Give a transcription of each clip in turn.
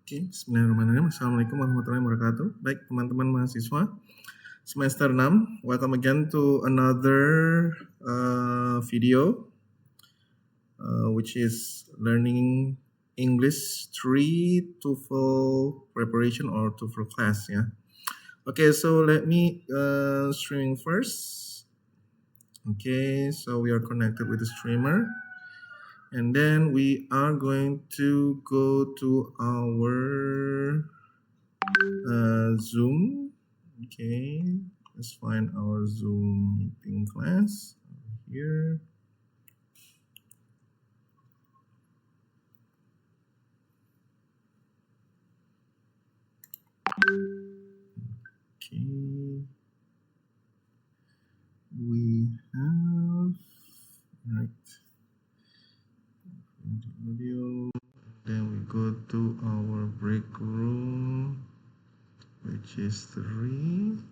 Oke, bismillahirrahmanirrahim. Assalamualaikum warahmatullahi wabarakatuh. Baik, teman-teman mahasiswa semester 6, welcome again to another video which is learning English 3 TOEFL preparation or TOEFL class ya. Okay, so let me streaming first. Okay, so we are connected with the streamer. And then we are going to go to our Zoom. Okay, let's find our Zoom meeting class here. Okay, we have right audio. Then we go to our break room, which is 3.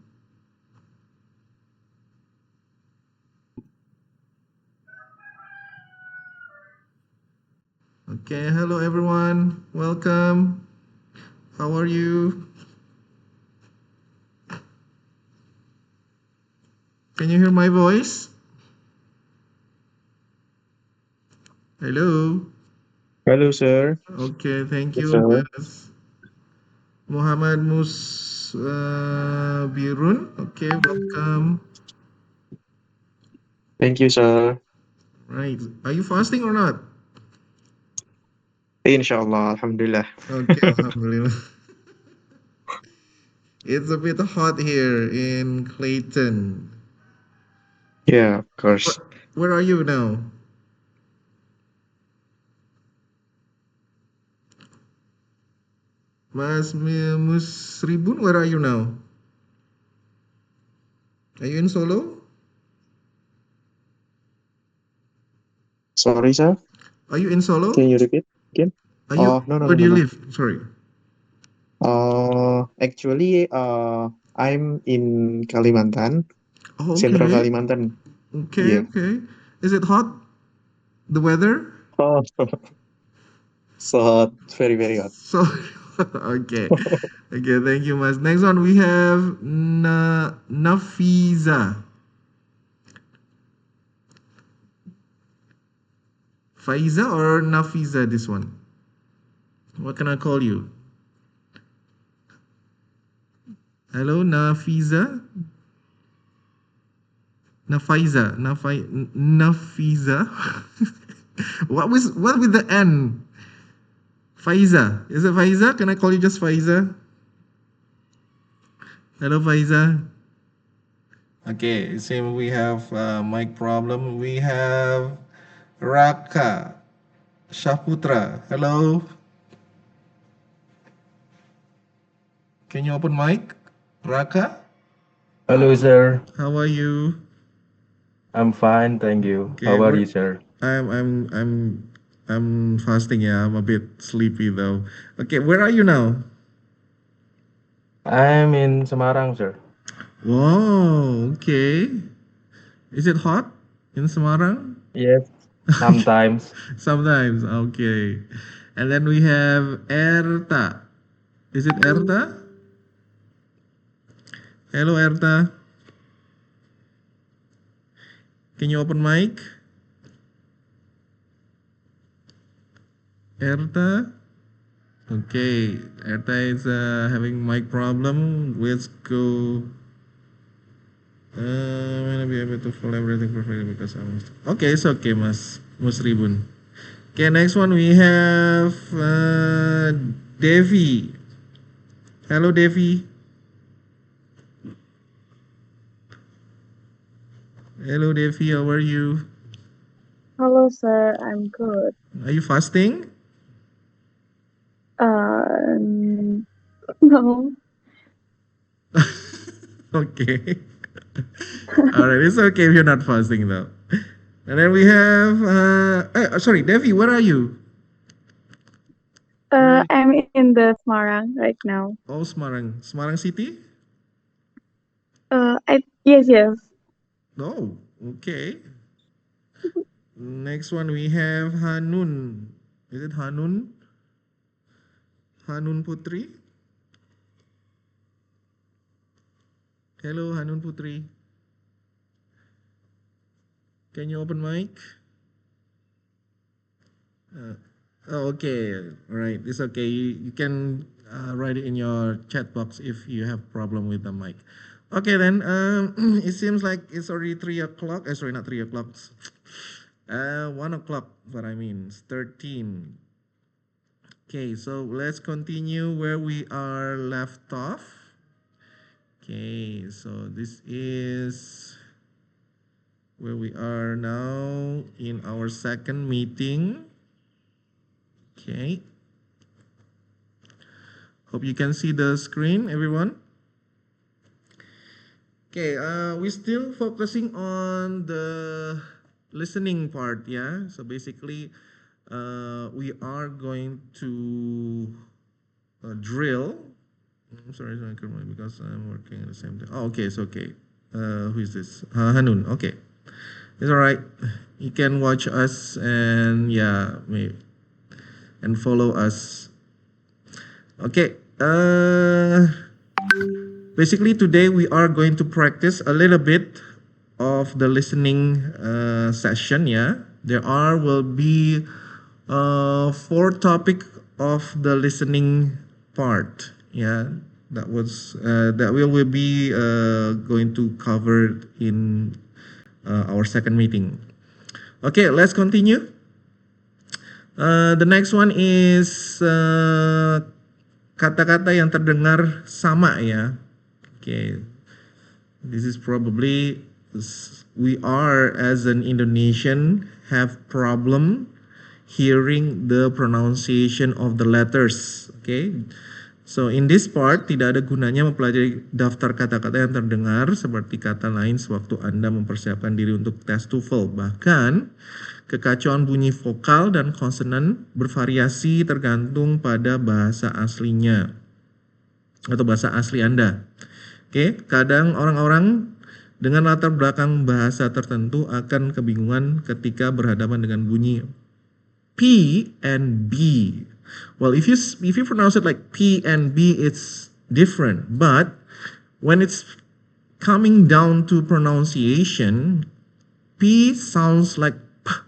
Okay, hello everyone, welcome. How are you? Can you hear my voice? Hello. Hello, sir. Okay, thank Yes, you, sir. Mas Muhammad Birun. Okay, welcome. Thank you, sir. Right. Are you fasting or not? Inshallah, alhamdulillah. Okay, alhamdulillah. It's a bit hot here in Clayton. Yeah, of course. Where are you now? Mas Musribun, where are you now? Are you in Solo? Sorry, sir. Are you in Solo? Can you repeat again? Are you? No, Where do you live? Sorry. Actually, I'm in Kalimantan, Oh, Central okay. Kalimantan. Okay, Yeah. okay. Is it hot? The weather? Oh, so hot. Very, very hot. So, okay. Okay, thank you, Mas. Next one, we have Nafiza. Faiza or Nafiza, this one? What can I call you? Hello, Nafiza? Nafiza? What with the N? Faiza. Is it Faiza? Can I call you just Faiza? Hello, Faiza. Okay, same. We have mic problem. We have Raka Shaputra. Hello. Can you open mic? Raka? Hello, sir. How are you? I'm fine, thank you. Okay, How are you, sir? I'm fasting, yeah. I'm a bit sleepy though. Okay, where are you now? I'm in Semarang, sir. Wow, okay. Is it hot in Semarang? Yes, sometimes. Sometimes, okay. And then we have Erta. Is it Erta? Hello, Erta. Can you open mic? Erta? Okay, Erta is having mic problem. Let's go. Wanna be able to follow everything perfectly because I'm. Okay, it's okay, Mas Musribun. Okay, next one we have Devi. Hello, Devi. Hello, Devi. How are you? Hello, sir. I'm good. Are you fasting? No. Okay. All right, it's okay if you're not fasting though. And then we have, sorry, Devi, where are you? I'm in the Semarang right now. Oh, Semarang. Semarang City? Yes. No. Okay. Next one we have Hanun. Is it Hanun? Hanun Putri. Hello, Hanun Putri. Can you open mic? Okay, all right. It's okay. You can write it in your chat box if you have problem with the mic. Okay, then it seems like it's already 3 o'clock. Sorry, not 3 o'clock. 1 o'clock. What I mean, it's 13. Okay, so let's continue where we are left off. Okay, so this is where we are now in our second meeting. Okay. Hope you can see the screen, everyone. Okay, we're still focusing on the listening part, yeah. So basically, we are going to drill. I'm sorry, because I'm working at the same time. Oh, okay, it's okay. Who is this? Hanun. Okay, it's all right. You can watch us and yeah, maybe, and follow us. Okay. Basically, today we are going to practice a little bit of the listening session. Yeah, will be 4 topic of the listening part. Yeah, that we will be going to cover in our second meeting. Okay, let's continue. The next one is kata-kata yang terdengar sama ya. Okay, this is probably we are as an Indonesian have problem hearing the pronunciation of the letters. Okay, so in this part tidak ada gunanya mempelajari daftar kata-kata yang terdengar seperti kata lain sewaktu Anda mempersiapkan diri untuk tes TOEFL. Bahkan kekacauan bunyi vokal dan konsonan bervariasi tergantung pada bahasa aslinya atau bahasa asli Anda. Oke, kadang orang-orang dengan latar belakang bahasa tertentu akan kebingungan ketika berhadapan dengan bunyi P and B. Well, if you pronounce it like P and B, it's different. But when it's coming down to pronunciation, P sounds like P.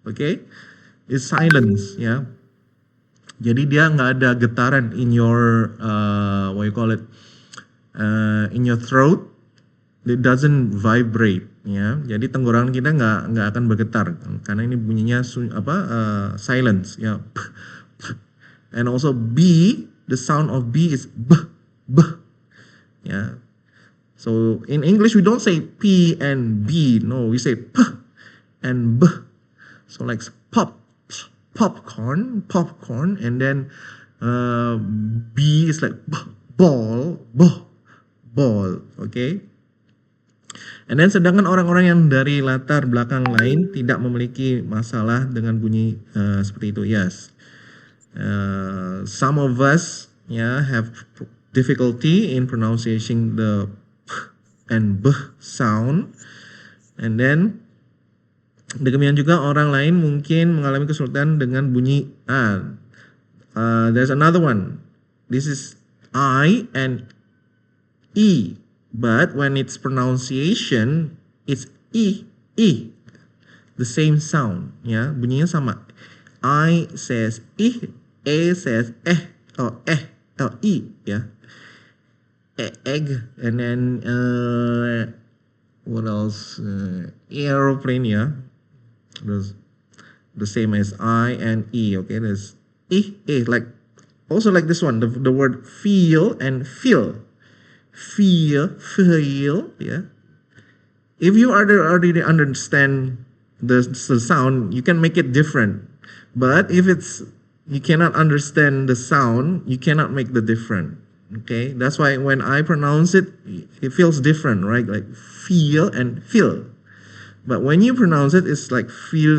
Okay, it's silence, ya. Jadi dia nggak ada getaran in your what you call it in your throat. It doesn't vibrate, ya. Jadi tenggorokan kita nggak akan bergetar karena ini bunyinya silence, ya. And also B, the sound of B is b, ya. So in English we don't say P and B, no, we say P and B. So like popcorn, and then B is like ball, okay. And then sedangkan orang-orang yang dari latar belakang lain tidak memiliki masalah dengan bunyi seperti itu. Yes, some of us have difficulty in pronunciating the P and B sound, and then demikian juga orang lain mungkin mengalami kesulitan dengan bunyi A. There's another one. This is I and E. But when it's pronunciation, it's E. The same sound. Ya, bunyinya sama. I says I, A says or E. Ya. Egg. And then what else? Aeroplane. Ya. The same as I and E. Okay, there's E, like also like this one, the word feel and feel, yeah. If you already understand the sound, you can make it different. But if you cannot understand the sound, you cannot make the different. Okay, that's why when I pronounce it, it feels different, right? Like feel and feel. But when you pronounce it, it's like feel,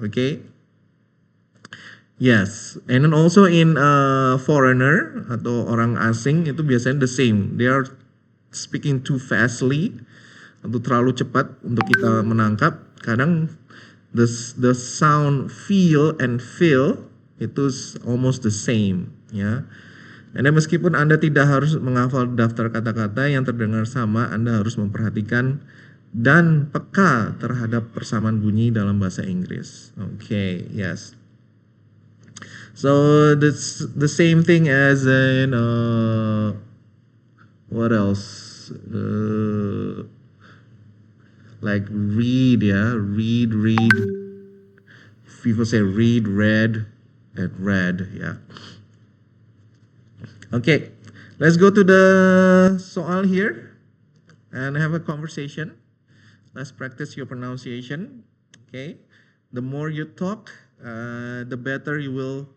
okay? Yes, and then also in foreigner atau orang asing itu biasanya the same. They are speaking too fastly atau terlalu cepat untuk kita menangkap. Kadang the sound feel and feel Itu almost the same, ya. Dan meskipun Anda tidak harus menghafal daftar kata-kata yang terdengar sama, Anda harus memperhatikan dan peka terhadap persamaan bunyi dalam bahasa Inggris. Okay, yes. So that's the same thing as in what else? Like read, yeah, read. People say read, read, and read, yeah. Okay, let's go to the soal here and have a conversation. Let's practice your pronunciation. Okay, the more you talk, the better you will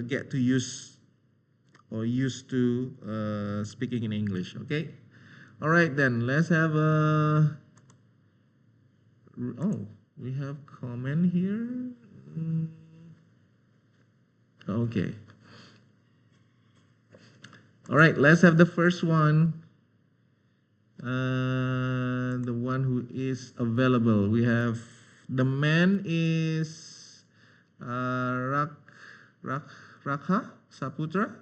get to use or used to speaking in English. Okay, all right then. Let's have a. Oh, we have comment here. Okay. All right, let's have the first one. The one who is available. We have the man is Rakha Saputra,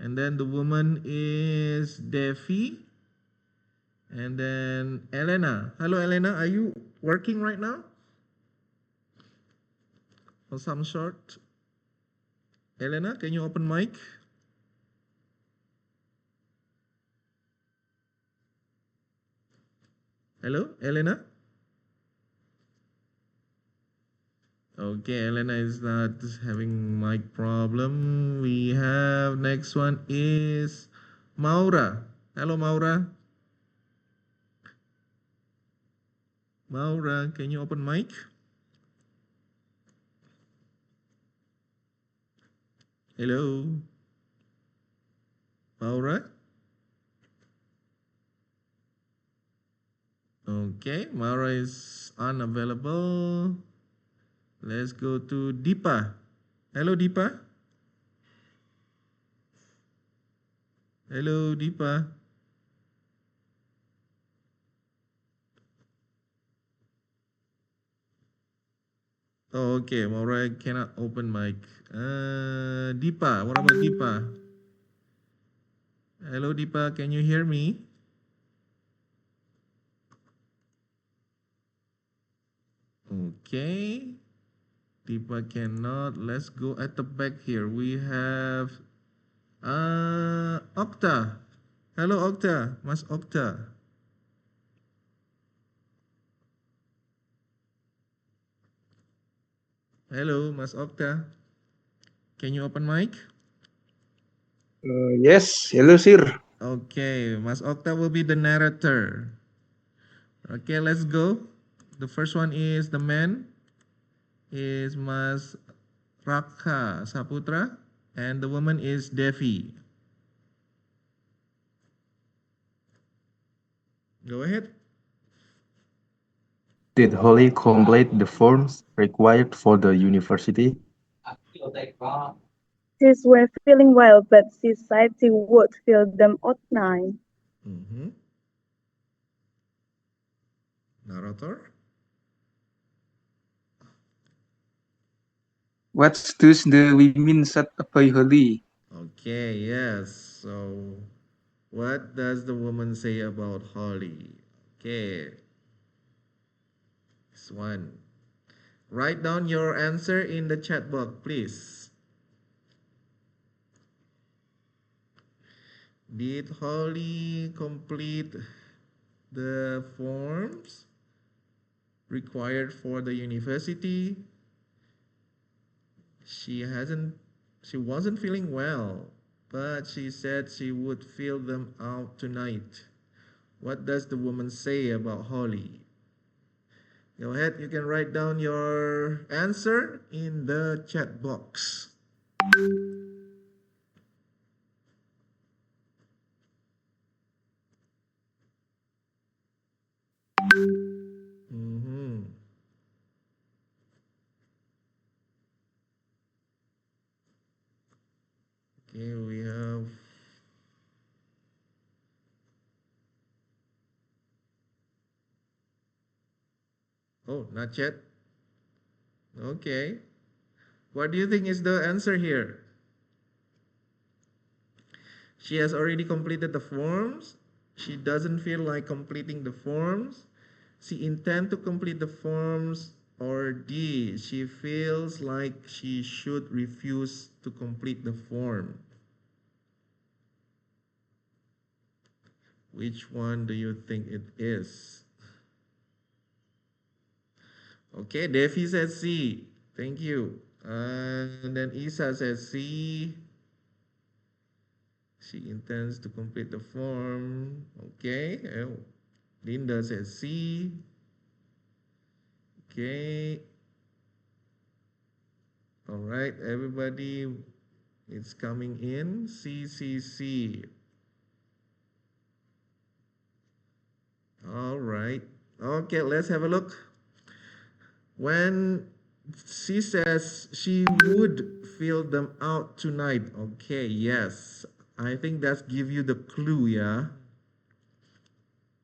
and then the woman is Devi, and then Elena. Hello, Elena. Are you working right now? Or some sort? Elena, can you open mic? Hello, Elena? Okay, Elena is not having mic problem. We have next one is Maura. Hello, Maura. Maura, can you open mic? Hello, Maura. Okay, Maura is unavailable. Let's go to Deepa. Hello, Deepa. Hello, Deepa. Oh, okay, Maura cannot open mic. Deepa, what about Deepa? Hello, Deepa, can you hear me? Okay, Deepa cannot. Let's go at the back here. We have Okta. Hello, Okta. Mas Okta. Hello, Mas Okta. Can you open mic? Yes, hello sir. Okay, Mas Okta will be the narrator. Okay, let's go. The first one is the man is Mas Rakha Saputra and the woman is Devi. Go ahead. Did Holly complete the forms required for the university? She's were feeling well, but she said she would fill them out now. Mhm. Narrator. What does the women said about Holly? Okay, yes. So, what does the woman say about Holly? Okay, this one. Write down your answer in the chat box, please. Did Holly complete the forms required for the university? She wasn't feeling well, but she said she would fill them out tonight. What does the woman say about Holly? Go ahead, you can write down your answer in the chat box. Mhm. Okay, we have not yet. Okay. What do you think is the answer here? She has already completed the forms. She doesn't feel like completing the forms. She intends to complete the forms. Or D, she feels like she should refuse to complete the form. Which one do you think it is? Okay, Devi said C. Thank you. And then Isa says C. She intends to complete the form. Okay. Oh. Linda says C. Okay. All right, everybody is coming in. C, C, C. All right. Okay, let's have a look. When she says she would fill them out tonight. Okay, yes. I think that's give you the clue, yeah.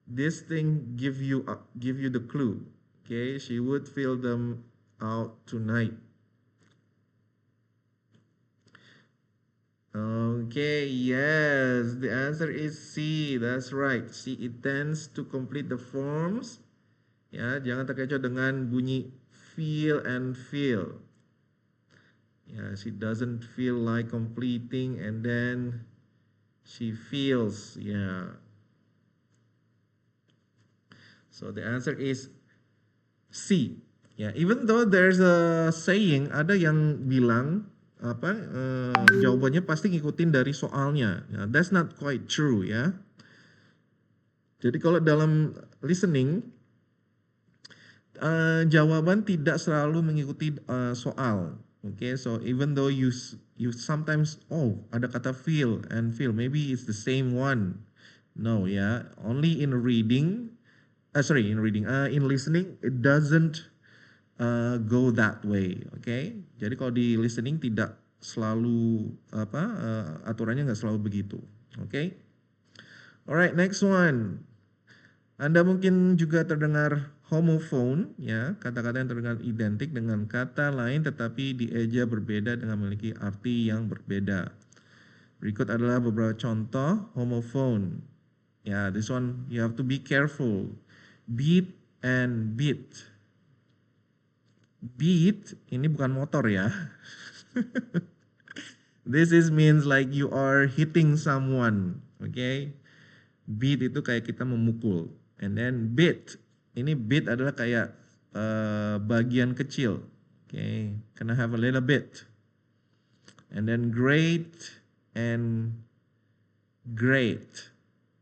This thing give you the clue. Okay, she would fill them out tonight. Okay, yes, the answer is C. That's right. She intends to complete the forms. Ya, jangan terkecoh dengan bunyi feel and feel. Ya, she doesn't feel like completing and then she feels. Yeah. So the answer is C. Ya, even though there's a saying, ada yang bilang jawabannya pasti ngikutin dari soalnya. Ya, that's not quite true ya. Jadi kalau dalam listening jawaban tidak selalu mengikuti soal. Okay, so even though you sometimes ada kata feel and feel, maybe it's the same one. No, ya, only in reading. In listening it doesn't go that way. Okay, jadi kalau di listening tidak selalu aturannya nggak selalu begitu. Okay, alright, next one. Anda mungkin juga terdengar homophone, ya, kata-kata yang terdengar identik dengan kata lain tetapi dieja berbeda dengan memiliki arti yang berbeda. Berikut adalah beberapa contoh homophone. Ya, this one you have to be careful. Beat and beat. Beat ini bukan motor ya. This means like you are hitting someone, okay? Beat itu kayak kita memukul. And then beat, ini beat adalah kayak bagian kecil. Okay, can I have a little bit? And then great and great.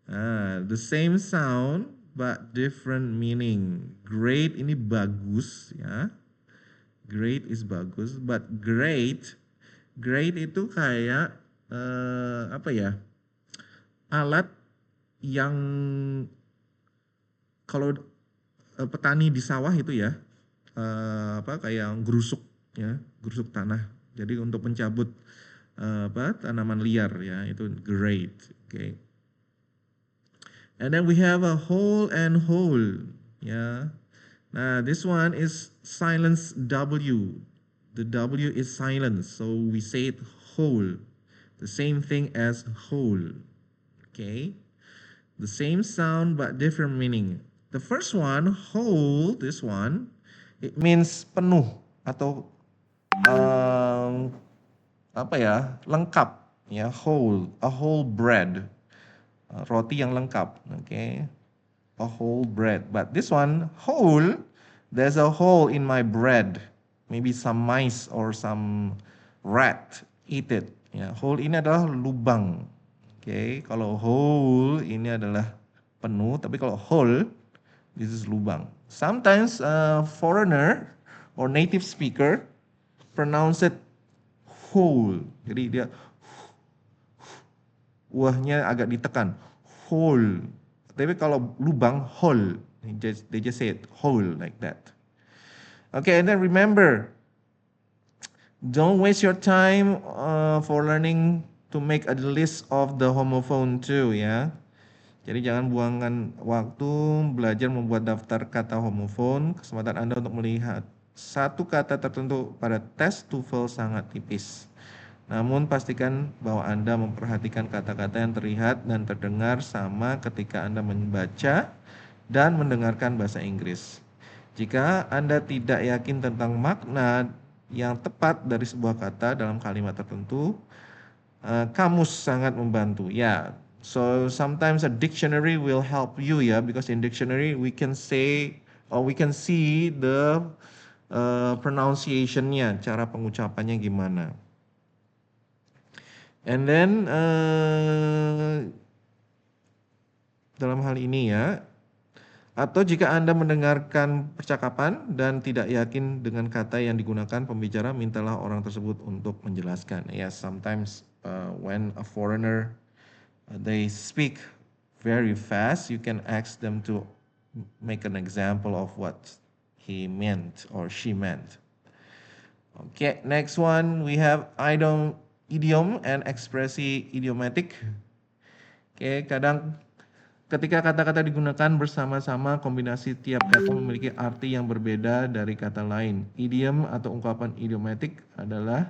The same sound but different meaning. Great ini bagus ya. Great is bagus, but great itu kayak alat yang kalau petani di sawah itu ya kayak gerusuk ya, gerusuk tanah. Jadi untuk mencabut tanaman liar ya, itu great. Okay. And then we have a whole and whole ya. Nah, this one is silence W. The W is silence, so we say it whole. The same thing as whole. Okay. The same sound but different meaning. The first one, whole, this one, it means penuh atau lengkap ya, whole, a whole bread, roti yang lengkap, okay, a whole bread. But this one, whole, there's a hole in my bread, maybe some mice or some rat eat it. Ya, hole ini adalah lubang. Okay, kalau whole ini adalah penuh, tapi kalau whole, this is lubang. Sometimes foreigner or native speaker pronounce it whole. Jadi dia wahnya agak ditekan, whole. Tapi kalau lubang, whole. They just say it whole like that. Okay, and then remember, don't waste your time for learning to make a list of the homophone too ya. Jadi jangan buangkan waktu belajar membuat daftar kata homophone. Kesempatan Anda untuk melihat satu kata tertentu pada tes TOEFL sangat tipis. Namun pastikan bahwa Anda memperhatikan kata-kata yang terlihat dan terdengar sama ketika Anda membaca dan mendengarkan bahasa Inggris. Jika Anda tidak yakin tentang makna yang tepat dari sebuah kata dalam kalimat tertentu, kamus sangat membantu. Yeah. So sometimes a dictionary will help you ya, because in dictionary we can say or we can see the pronunciation-nya, cara pengucapannya gimana. And then dalam hal ini ya, atau jika Anda mendengarkan percakapan dan tidak yakin dengan kata yang digunakan pembicara, mintalah orang tersebut untuk menjelaskan. Yes, sometimes when a foreigner they speak very fast, you can ask them to make an example of what he meant or she meant. Okay, next one we have idiom and ekspresi idiomatik. Oke, kadang ketika kata-kata digunakan bersama-sama, kombinasi tiap kata memiliki arti yang berbeda dari kata lain. Idiom atau ungkapan idiomatik adalah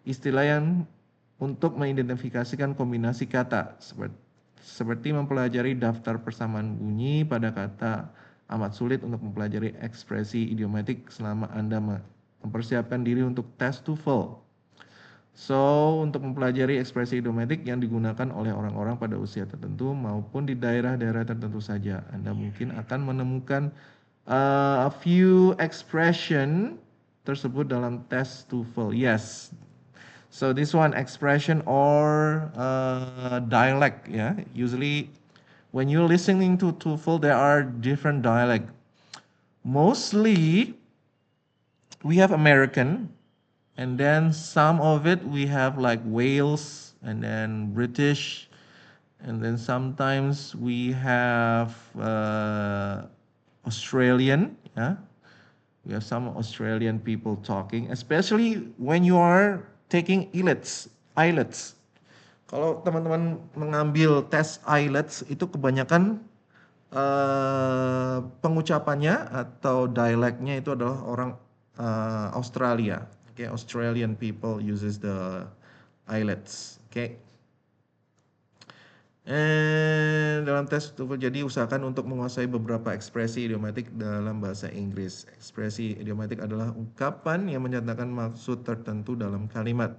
istilah yang untuk mengidentifikasikan kombinasi kata, seperti mempelajari daftar persamaan bunyi pada kata. Amat sulit untuk mempelajari ekspresi idiomatik selama Anda mempersiapkan diri untuk tes TOEFL. So, untuk mempelajari ekspresi idiomatik yang digunakan oleh orang-orang pada usia tertentu maupun di daerah-daerah tertentu saja, Anda mungkin akan menemukan a few expression tersebut dalam tes TOEFL. Yes. So this one expression or dialect, yeah. Usually when you're listening to TOEFL, there are different dialect. Mostly we have American, and then some of it we have like Wales, and then British, and then sometimes we have Australian, yeah. We have some Australian people talking, especially when you are taking IELTS. Kalau teman-teman mengambil tes IELTS itu kebanyakan pengucapannya atau dialeknya itu adalah orang Australia. Okay, Australian people uses the IELTS. Okay. Dalam tes TOEFL, jadi usahakan untuk menguasai beberapa ekspresi idiomatik dalam bahasa Inggris. Ekspresi idiomatik adalah ungkapan yang menyatakan maksud tertentu dalam kalimat.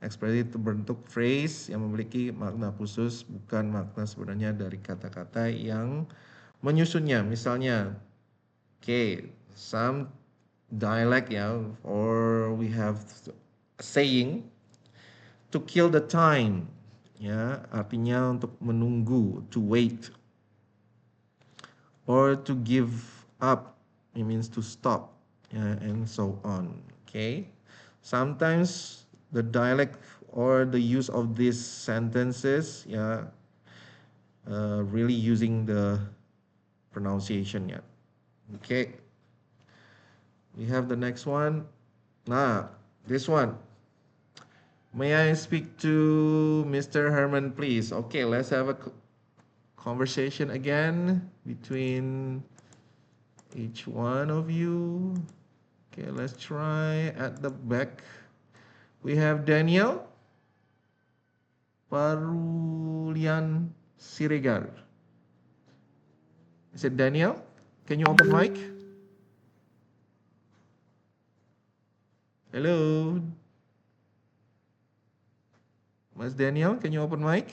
Ekspresi itu bentuk phrase yang memiliki makna khusus, bukan makna sebenarnya dari kata-kata yang menyusunnya. Misalnya, some dialect ya, or we have a saying to kill the time, ya, artinya untuk menunggu, to wait, or to give up, it means to stop, and so on. Okay, sometimes the dialect or the use of these sentences, really using the pronunciation, Okay, we have the next one. Nah, this one. May I speak to Mr. Herman, please? Okay, let's have a conversation again between each one of you. Okay, let's try at the back. We have Daniel Parulian Siregar. Is it Daniel? Can you open mic? Hello. Mas Daniel, can you open mic?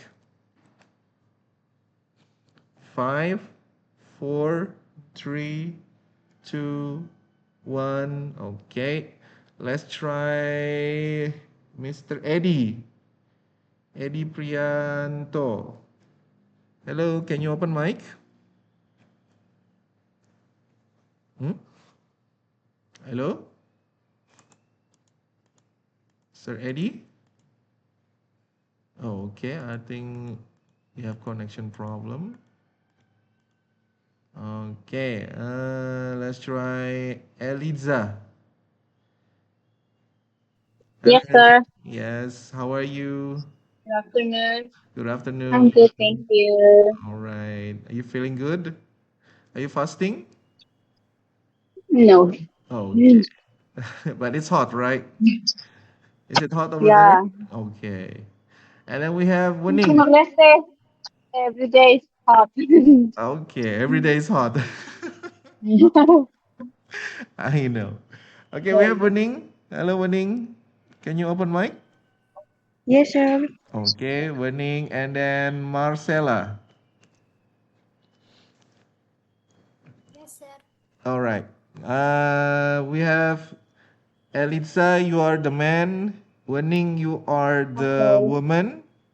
5, 4, 3, 2, 1. Okay. Let's try Mr. Eddie Prianto. Hello, can you open mic? Hello? Sir Eddie? Oh, okay, I think we have connection problem. Okay, let's try Eliza. Yes, sir. Yes, how are you? Good afternoon. Good afternoon. I'm good, thank you. All right. Are you feeling good? Are you fasting? No. Oh, okay. But it's hot, right? Is it hot over there? Yeah. Okay. And then we have Wening. Let's say every day is hot. Okay, every day is hot. I know. Okay, we have Wening. Hello, Wening. Can you open mic? Yes, sir. Okay, Wening, and then Marcella. Yes, sir. All right. We have Elitza, you are the man. Wening, you are the Okay. woman.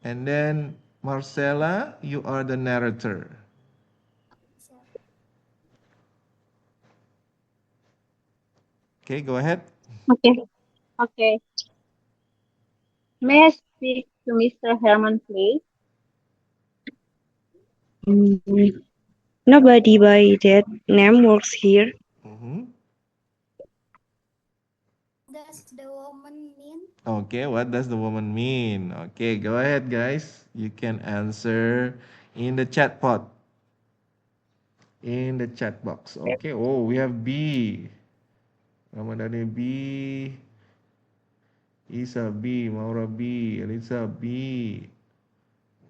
And then Marcella, you are the narrator. Sir. Okay, go ahead. Okay. Okay. May I speak to Mr. Herman, please? Nobody by that name works here. Mhm. Does the woman mean? Okay, what does the woman mean? Okay, go ahead, guys. You can answer in the chat pod, in the chat box. Okay, oh, we have B. Ramadhani B. Isa B. Maura B. Elisa B.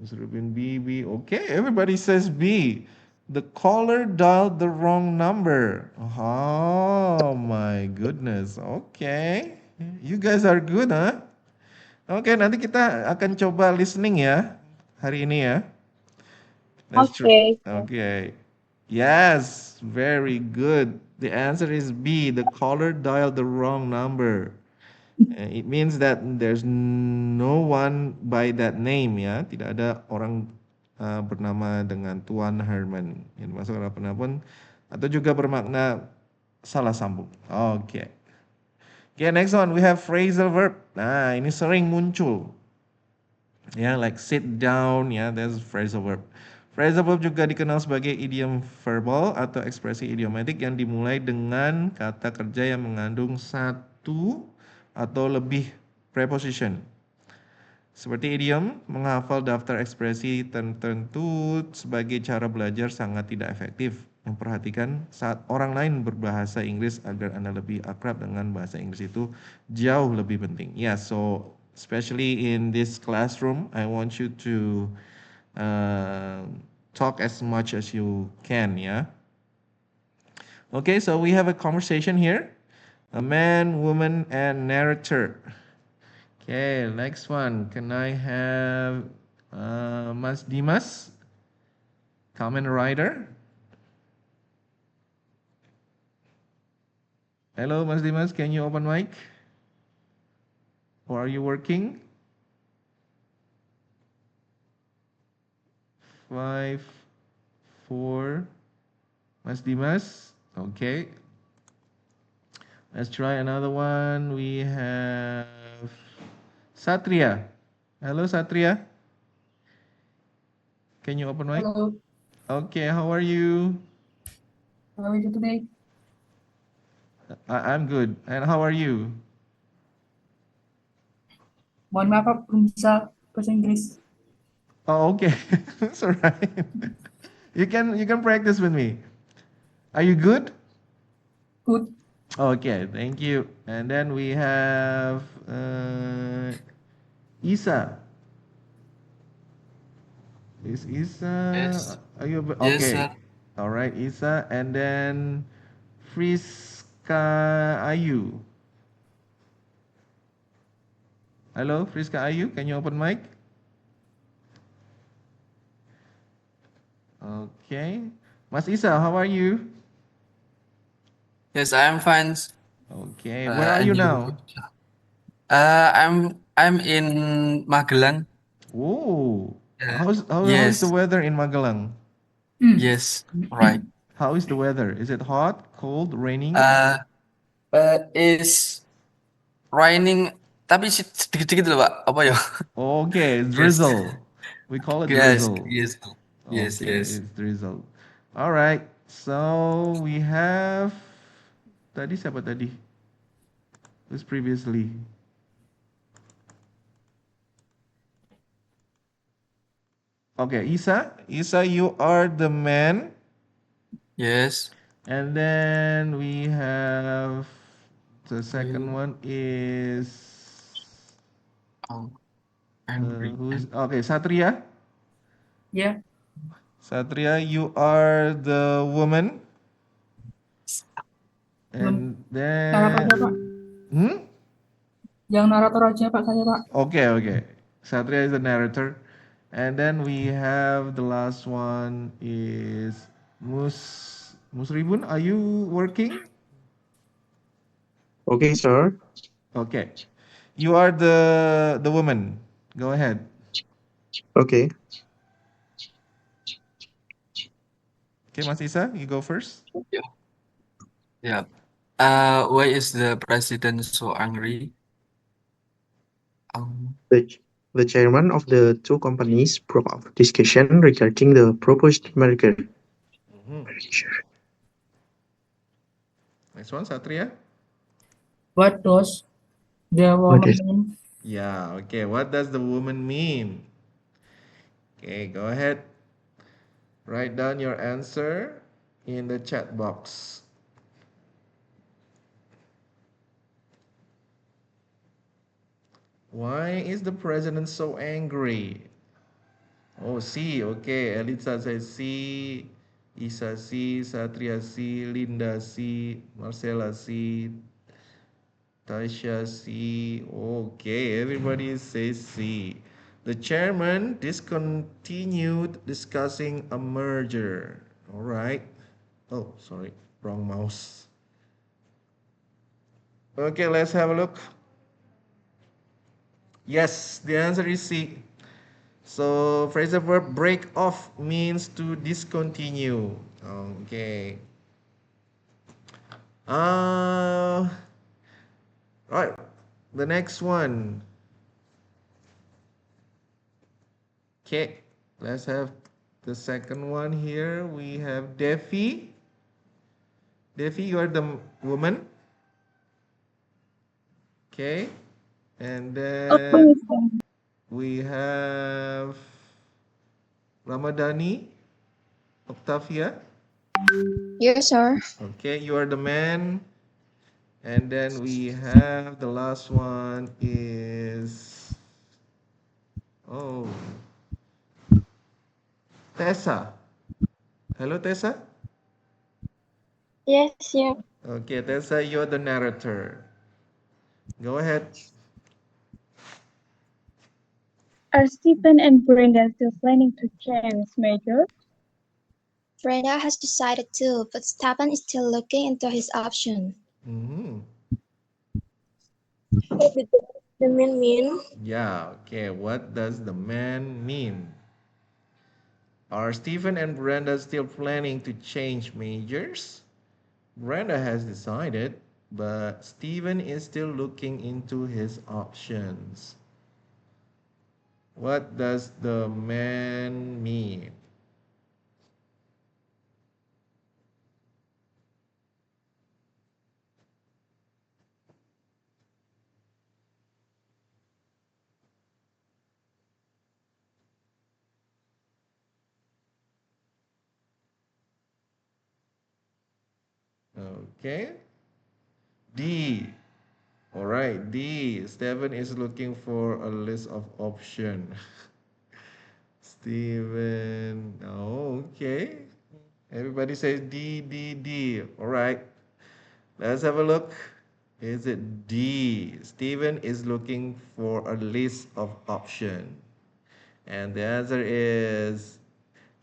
Musrubin B. B. Okay, everybody says B. The caller dialed the wrong number. Oh my goodness. Okay. You guys are good, huh? Oke, nanti kita akan coba listening ya hari ini ya. Let's try. Okay. Okay. Yes, very good. The answer is B. The caller dialed the wrong number. It means that there's no one by that name ya. Tidak ada orang bernama dengan Tuan Herman yang masuk dalam penelpon atau juga bermakna salah sambung. Oke. Okay, next one we have phrasal verb. Nah, ini sering muncul. Ya, like sit down, ya, that's phrasal verb. Phrasal verb juga dikenal sebagai idiom verbal atau ekspresi idiomatik yang dimulai dengan kata kerja yang mengandung satu atau lebih preposition. Seperti idiom, menghafal daftar ekspresi tertentu sebagai cara belajar sangat tidak efektif. Memperhatikan saat orang lain berbahasa Inggris agar Anda lebih akrab dengan bahasa Inggris itu jauh lebih penting. Yeah, so especially in this classroom, I want you to talk as much as you can, yeah. Okay, so we have a conversation here. A man, woman, and narrator. Okay, next one. Can I have Mas Dimas, Kamen Rider? Hello, Mas Dimas. Can you open mic? Or are you working? 5, 4. Mas Dimas. Okay. Let's try another one. We have Satria. Hello, Satria. Can you open mic? Hello, Okay, how are you? how are you today? I'm good. And how are you? Mohon maaf Pak, belum bisa bahasa Inggris. Oh, okay. That's all right. You can practice with me. Are you good? Good. Okay, thank you. And then we have Isa. Is Isa? Yes. Are you Yes, okay? sir. All right, Isa. And then Friska Ayu. Hello, Friska Ayu. Can you open mic? Okay. Mas Isa, how are you? Yes, I am fine. Okay. Where are you And now? I'm in Magelang. Oh, Uh, how is the yes, weather in Magelang? yes, right. How is the weather? Is it hot, cold, raining? Is raining, tapi sedikit-sedikit loh, Pak. Apa ya? Okay, Yes, drizzle. We call it yes, drizzle. yes, yes, Okay, yes. it's drizzle. All right. So we have tadi siapa tadi? Who's previously? Okay, Isa. Isa, you are the man. Yes. And then we have The second one is Angry. who's okay? Satria. Yeah. Satria, you are the woman, and Narator aja, then Pak. Yang narator aja, Pak, saya, Pak. okay. Satria is the narrator, and then we have the last one is Musribun. Are you working? Okay, sir. Okay, you are the woman. Go ahead. Okay. Okay, Mas Isa, you go first. Yeah. Why is the president so angry? The, the chairman of the two companies broke off discussion regarding the proposed merger. Next one, Satria. What does the woman mean? Yeah, okay. What does the woman mean? Okay, go ahead. Write down your answer in the chat box. Why is the president so angry? Oh, C. Okay, Elitsa says C. Isa C. Satria C. Linda C. Marcella C. Tasha C. Okay, everybody says C. The chairman discontinued discussing a merger. All right. Oh, sorry, wrong mouse. Okay, let's have a look. Yes, the answer is C. So phrasal verb break off means to discontinue. Okay. Right. The next one. Okay. Let's have the second one here. We have Devi. Devi, you are the woman. Okay. And Okay, then Mister. we have Ramadhani. Octavia. Yes, sir. Okay, you are the man. And then we have the last one is Tessa. Hello, Tessa. Yes, yeah. Okay, Tessa, you're the narrator. Go ahead. Are Stephen and Brenda still planning to change major? Brenda has decided to, but Stefan is still looking into his option. What did the man mean? Yeah, okay. What does the man mean? Are Stephen and Brenda still planning to change majors? Brenda has decided, but Stephen is still looking into his options. What does the man mean? Okay. D. All right, D. Steven is looking for a list of options. Steven. Oh, okay. Everybody says D, D, D. All right. Let's have a look. Is it D? Steven is looking for a list of options. And the answer is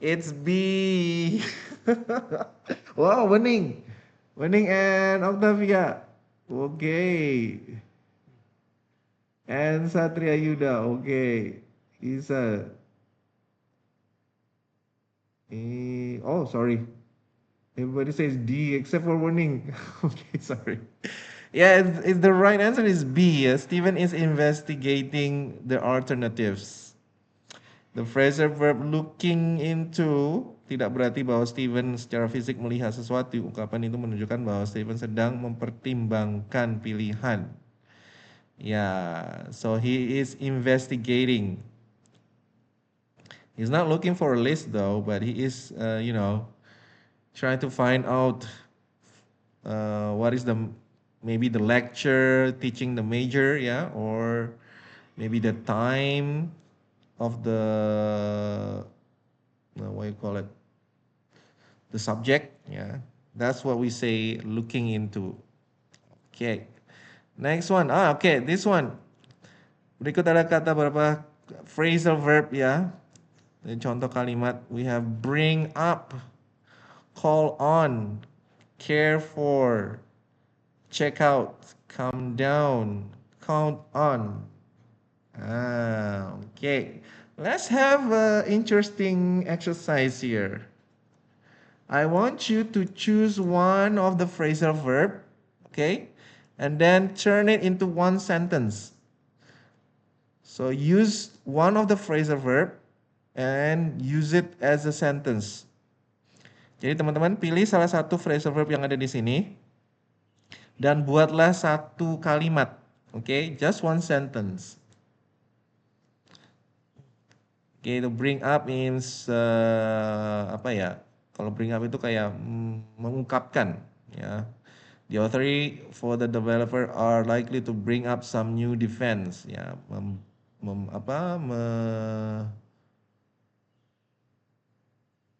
it's B. Wow, winning. Winning and Octavia. Okay. And Satria Yuda. Okay. Isa. Oh, sorry. Everybody says D except for winning. Okay, sorry. Yeah, the right answer is B. Steven is investigating the alternatives. The phrasal verb looking into tidak berarti bahwa Steven secara fisik melihat sesuatu. Ungkapan itu menunjukkan bahwa Steven sedang mempertimbangkan pilihan. Yeah, so he is investigating. He's not looking for a list though, but he is, trying to find out what is the maybe the lecture teaching the major, yeah, or maybe the time of the what you call it, the subject, yeah. That's what we say looking into. Okay, next one. Okay, this one. Berikut ada kata beberapa phrasal verb ya. Contoh kalimat, we have bring up, call on, care for, check out, come down, count on. Okay. Let's have an interesting exercise here. I want you to choose one of the phrasal verb, okay, and then turn it into one sentence. So use one of the phrasal verb and use it as a sentence. Jadi teman-teman pilih salah satu phrasal verb yang ada di sini dan buatlah satu kalimat, okay, just one sentence. Okay, to bring up means apa ya? Kalau bring up itu kayak mengungkapkan, ya. The authority for the developer are likely to bring up some new defense, ya.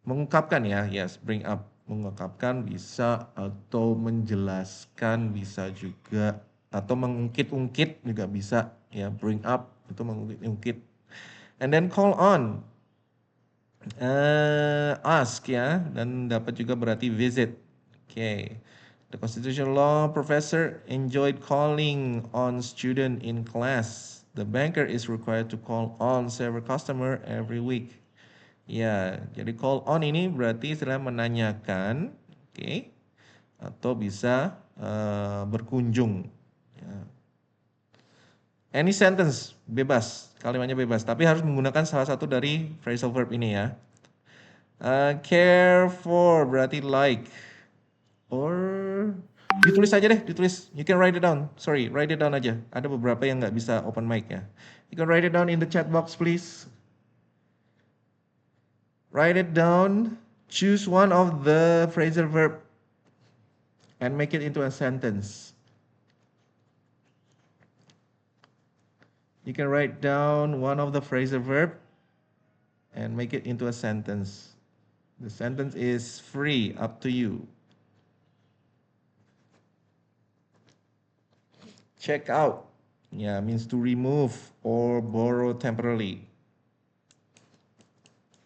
Mengungkapkan ya, yes, bring up, mengungkapkan bisa atau menjelaskan bisa juga, atau mengungkit-ungkit juga bisa, ya. Bring up itu mengungkit-ungkit. And then call on, ask ya, dan dapat juga berarti visit. Okay. The constitutional law professor enjoyed calling on student in class. The banker is required to call on several customer every week. Ya, jadi call on ini berarti istilah menanyakan, okay, atau bisa berkunjung. Ya. Any sentence, bebas, kalimatnya bebas, tapi harus menggunakan salah satu dari phrasal verb ini ya. Care for berarti like, or ditulis aja deh, ditulis. You can write it down. Sorry, write it down aja. Ada beberapa yang nggak bisa open mic ya. You can write it down in the chat box, please. Write it down. Choose one of the phrasal verb and make it into a sentence. You can write down one of the phrasal verb and make it into a sentence. The sentence is free, up to you. Check out, yeah, means to remove or borrow temporarily.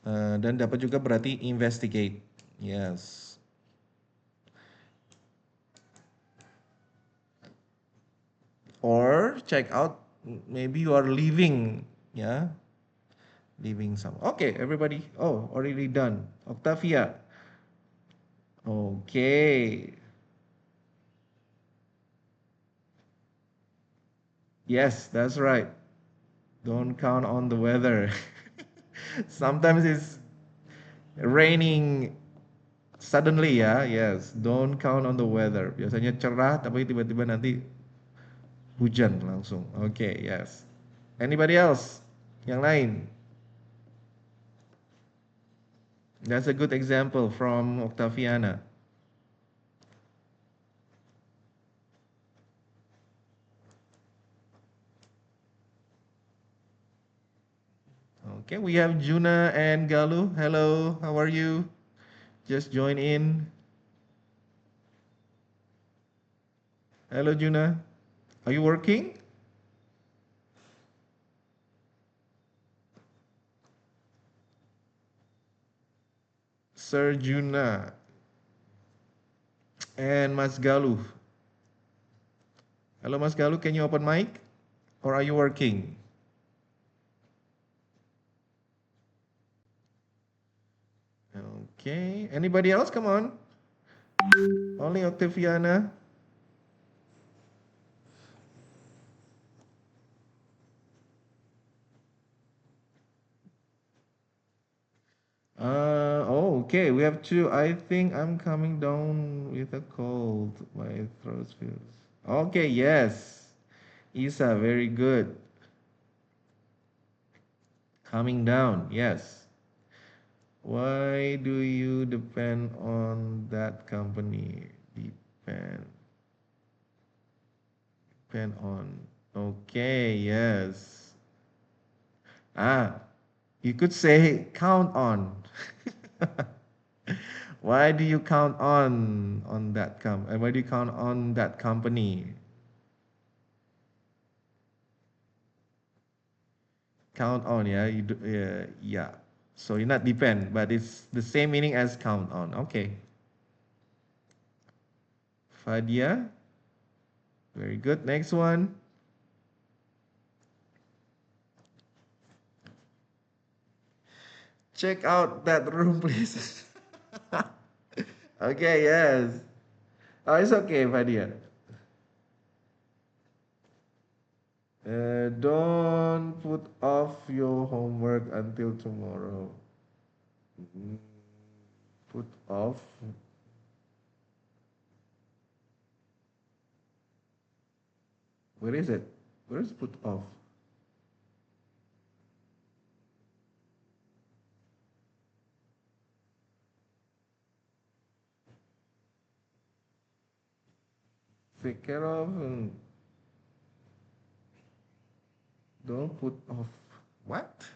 Dan dapat juga berarti investigate, yes. Or check out, maybe you are leaving, yeah, leaving some. Okay, everybody. Oh, already done. Octavia. Okay. Yes, that's right. Don't count on the weather. Sometimes it's raining suddenly ya. Yes, don't count on the weather. Biasanya cerah tapi tiba-tiba nanti hujan langsung. Okay, yes. Anybody else? Yang lain? That's a good example from Octaviana. Okay, we have Juna and Galuh. Hello, how are you? Just join in. Hello, Juna. Are you working? Sir Juna and Mas Galuh. Hello, Mas Galuh. Can you open mic? Or are you working? Okay, anybody else? Come on. Only Octaviana. Okay, we have two. I think I'm coming down with a cold. My throat feels. Okay, yes. Isa, very good. Coming down, yes. Why do you depend on that company? Depend. Depend on. Okay, yes. You could say count on. Why do you count on that why do you count on that company? Count on, yeah. Yeah. So you not depend, but it's the same meaning as count on. Okay. Fadia. Very good. Next one. Check out that room, please. Okay, yes. Oh, it's okay, Fadia. Don't put off your homework until tomorrow. Put off. Where is it? Where is put off? Take care of and don't put off. What?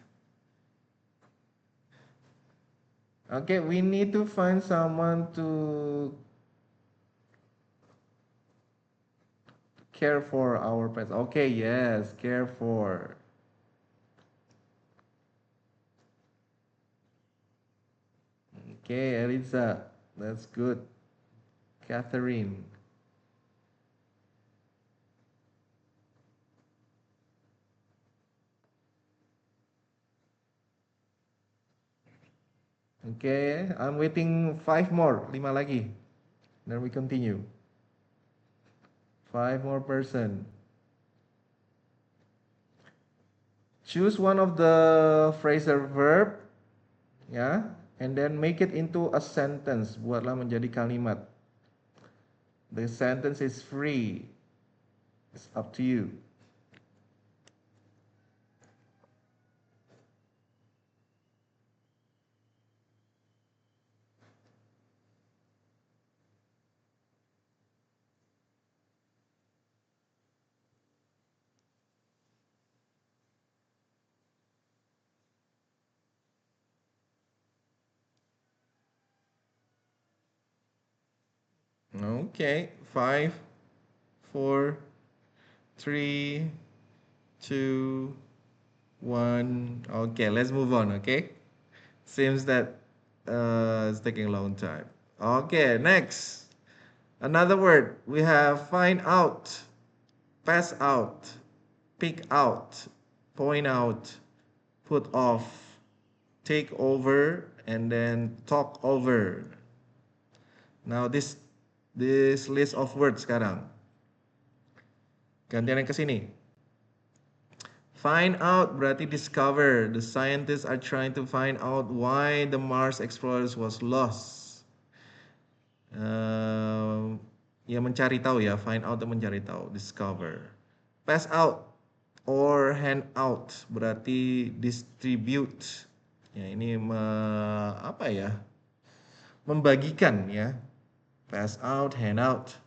Okay, we need to find someone to care for our pets. Okay, yes, care for. Okay, Elisa, that's good. Catherine. Okay, I'm waiting 5 more, 5 lagi. Then we continue. 5 more person. Choose one of the phrasal verb, ya, and then make it into a sentence. Buatlah menjadi kalimat. The sentence is free. It's up to you. Okay, 5, 4, 3, 2, 1. Okay, let's move on. Okay, seems that it's taking a long time. Okay, next. Another word. We have find out, pass out, pick out, point out, put off, take over, and then talk over. Now this list of words sekarang. Gantian yang ke sini. Find out berarti discover. The scientists are trying to find out why the Mars explorers was lost. Ya mencari tahu ya, find out atau mencari tahu, discover. Pass out or hand out berarti distribute. Ya ini apa ya? Membagikan ya. Pass out, hand out.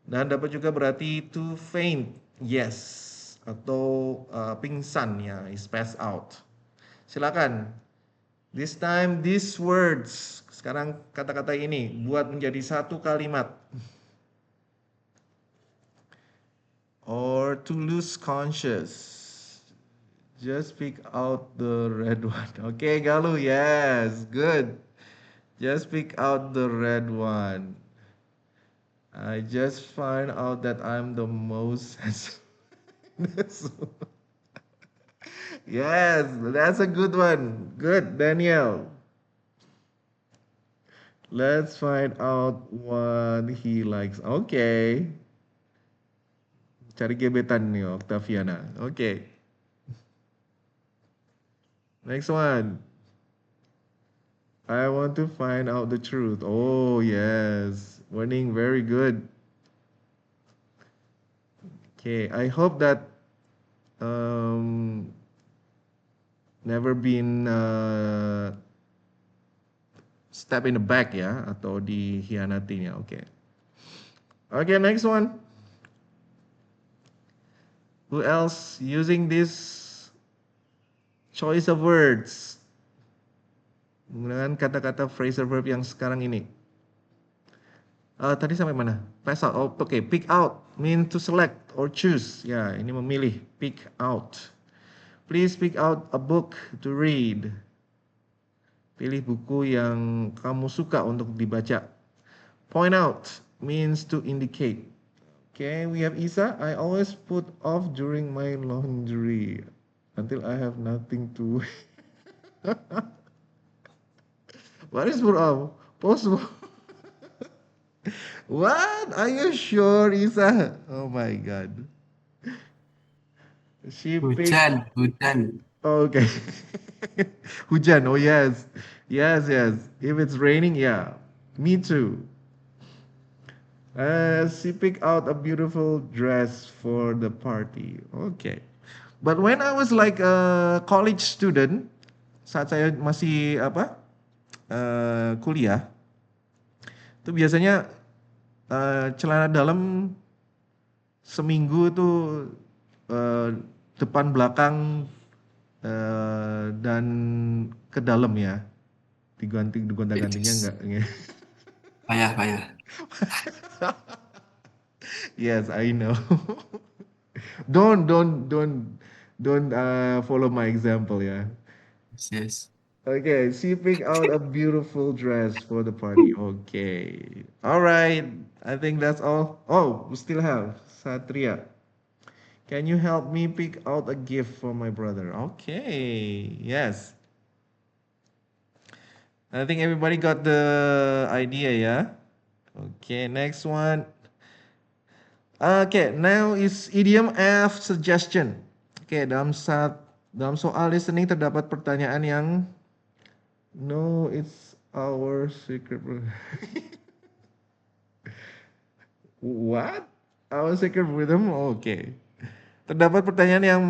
Dan dapat juga berarti to faint, yes, atau pingsan ya, is pass out. Silakan. This time these words, sekarang kata-kata ini buat menjadi satu kalimat. Or to lose conscious. Just pick out the red one. Okay, Galuh, yes, good. Just pick out the red one. I just find out that I'm the most Yes, that's a good one. Good, Daniel. Let's find out what he likes. Okay. Cari gebetan nih, Octaviana. Okay. Next one. I want to find out the truth. Oh, yes. Winning, very good. Okay, I hope that never been stab in the back ya, atau dikhianatinya. Okay. Okay, next one. Who else using this choice of words? Menggunakan kata-kata phrasal verb yang sekarang ini. Tadi sampai mana? Pass out. Oh, okay. Pick out mean to select or choose. Ya, ini memilih. Pick out. Please pick out a book to read. Pilih buku yang kamu suka untuk dibaca. Point out means to indicate. Okay, we have Isa. I always put off during my laundry until I have nothing to. What is put off? Possible. What? Are you sure, Isa? Oh my God. She picked. Hujan. Okay. Hujan. Oh yes. Yes. If it's raining, yeah. Me too. She picked out a beautiful dress for the party. Okay. But when I was like a college student, saat saya masih kuliah, itu biasanya celana dalam seminggu tuh depan belakang dan ke dalam ya, digonta-gantinya enggak? Payah. Yes, I know. Don't follow my example ya. Yes. Okay, she picked out a beautiful dress for the party. Okay. All right. I think that's all. Oh, we still have Satria. Can you help me pick out a gift for my brother? Okay. Yes. I think everybody got the idea, yeah? Okay, next one. Okay, now is idiom F suggestion. Okay, dalam soal listening terdapat pertanyaan yang no, it's our secret. What? Our secret rhythm? Okay. Terdapat pertanyaan yang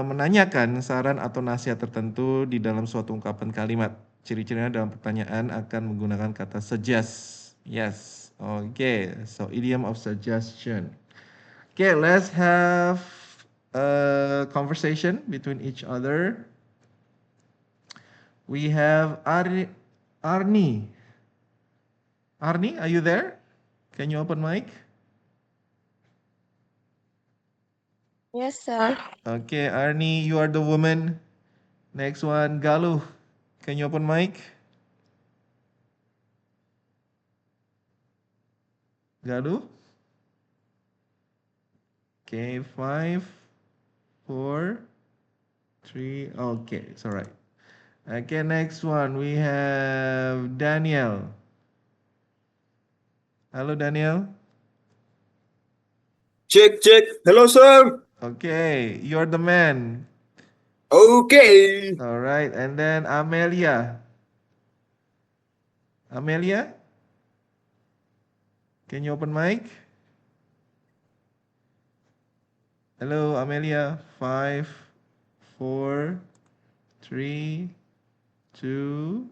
menanyakan saran atau nasihat tertentu di dalam suatu ungkapan kalimat. Ciri-cirinya dalam pertanyaan akan menggunakan kata suggest. Yes. Okay. So idiom of suggestion. Okay, let's have a conversation between each other. We have Arnie. Arnie, are you there? Can you open mic? Yes, sir. Okay, Arnie, you are the woman. Next one, Galuh. Can you open mic? Galuh? Okay, 5, 4, 3. Okay, it's all right. Okay, next one, we have Daniel. Hello, Daniel. Check. Hello, sir. Okay, you're the man. Okay. All right, and then Amelia. Amelia? Can you open mic? Hello, Amelia. 5, 4, 3, 2,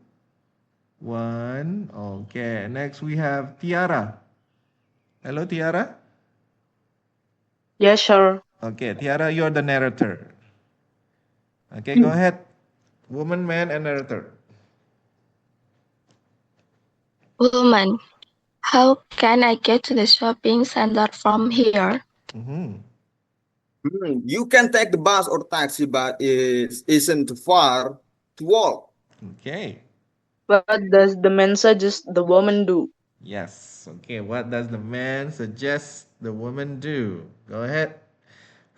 1. Okay, next we have Tiara. Hello, Tiara. Yes, sir. Okay, Tiara, you're the narrator. Okay, go ahead. Woman, man, and narrator. Woman, how can I get to the shopping center from here? You can take the bus or taxi, but it isn't too far to walk. Okay. What does the man suggest the woman do? Yes. Okay, what does the man suggest the woman do? Go ahead.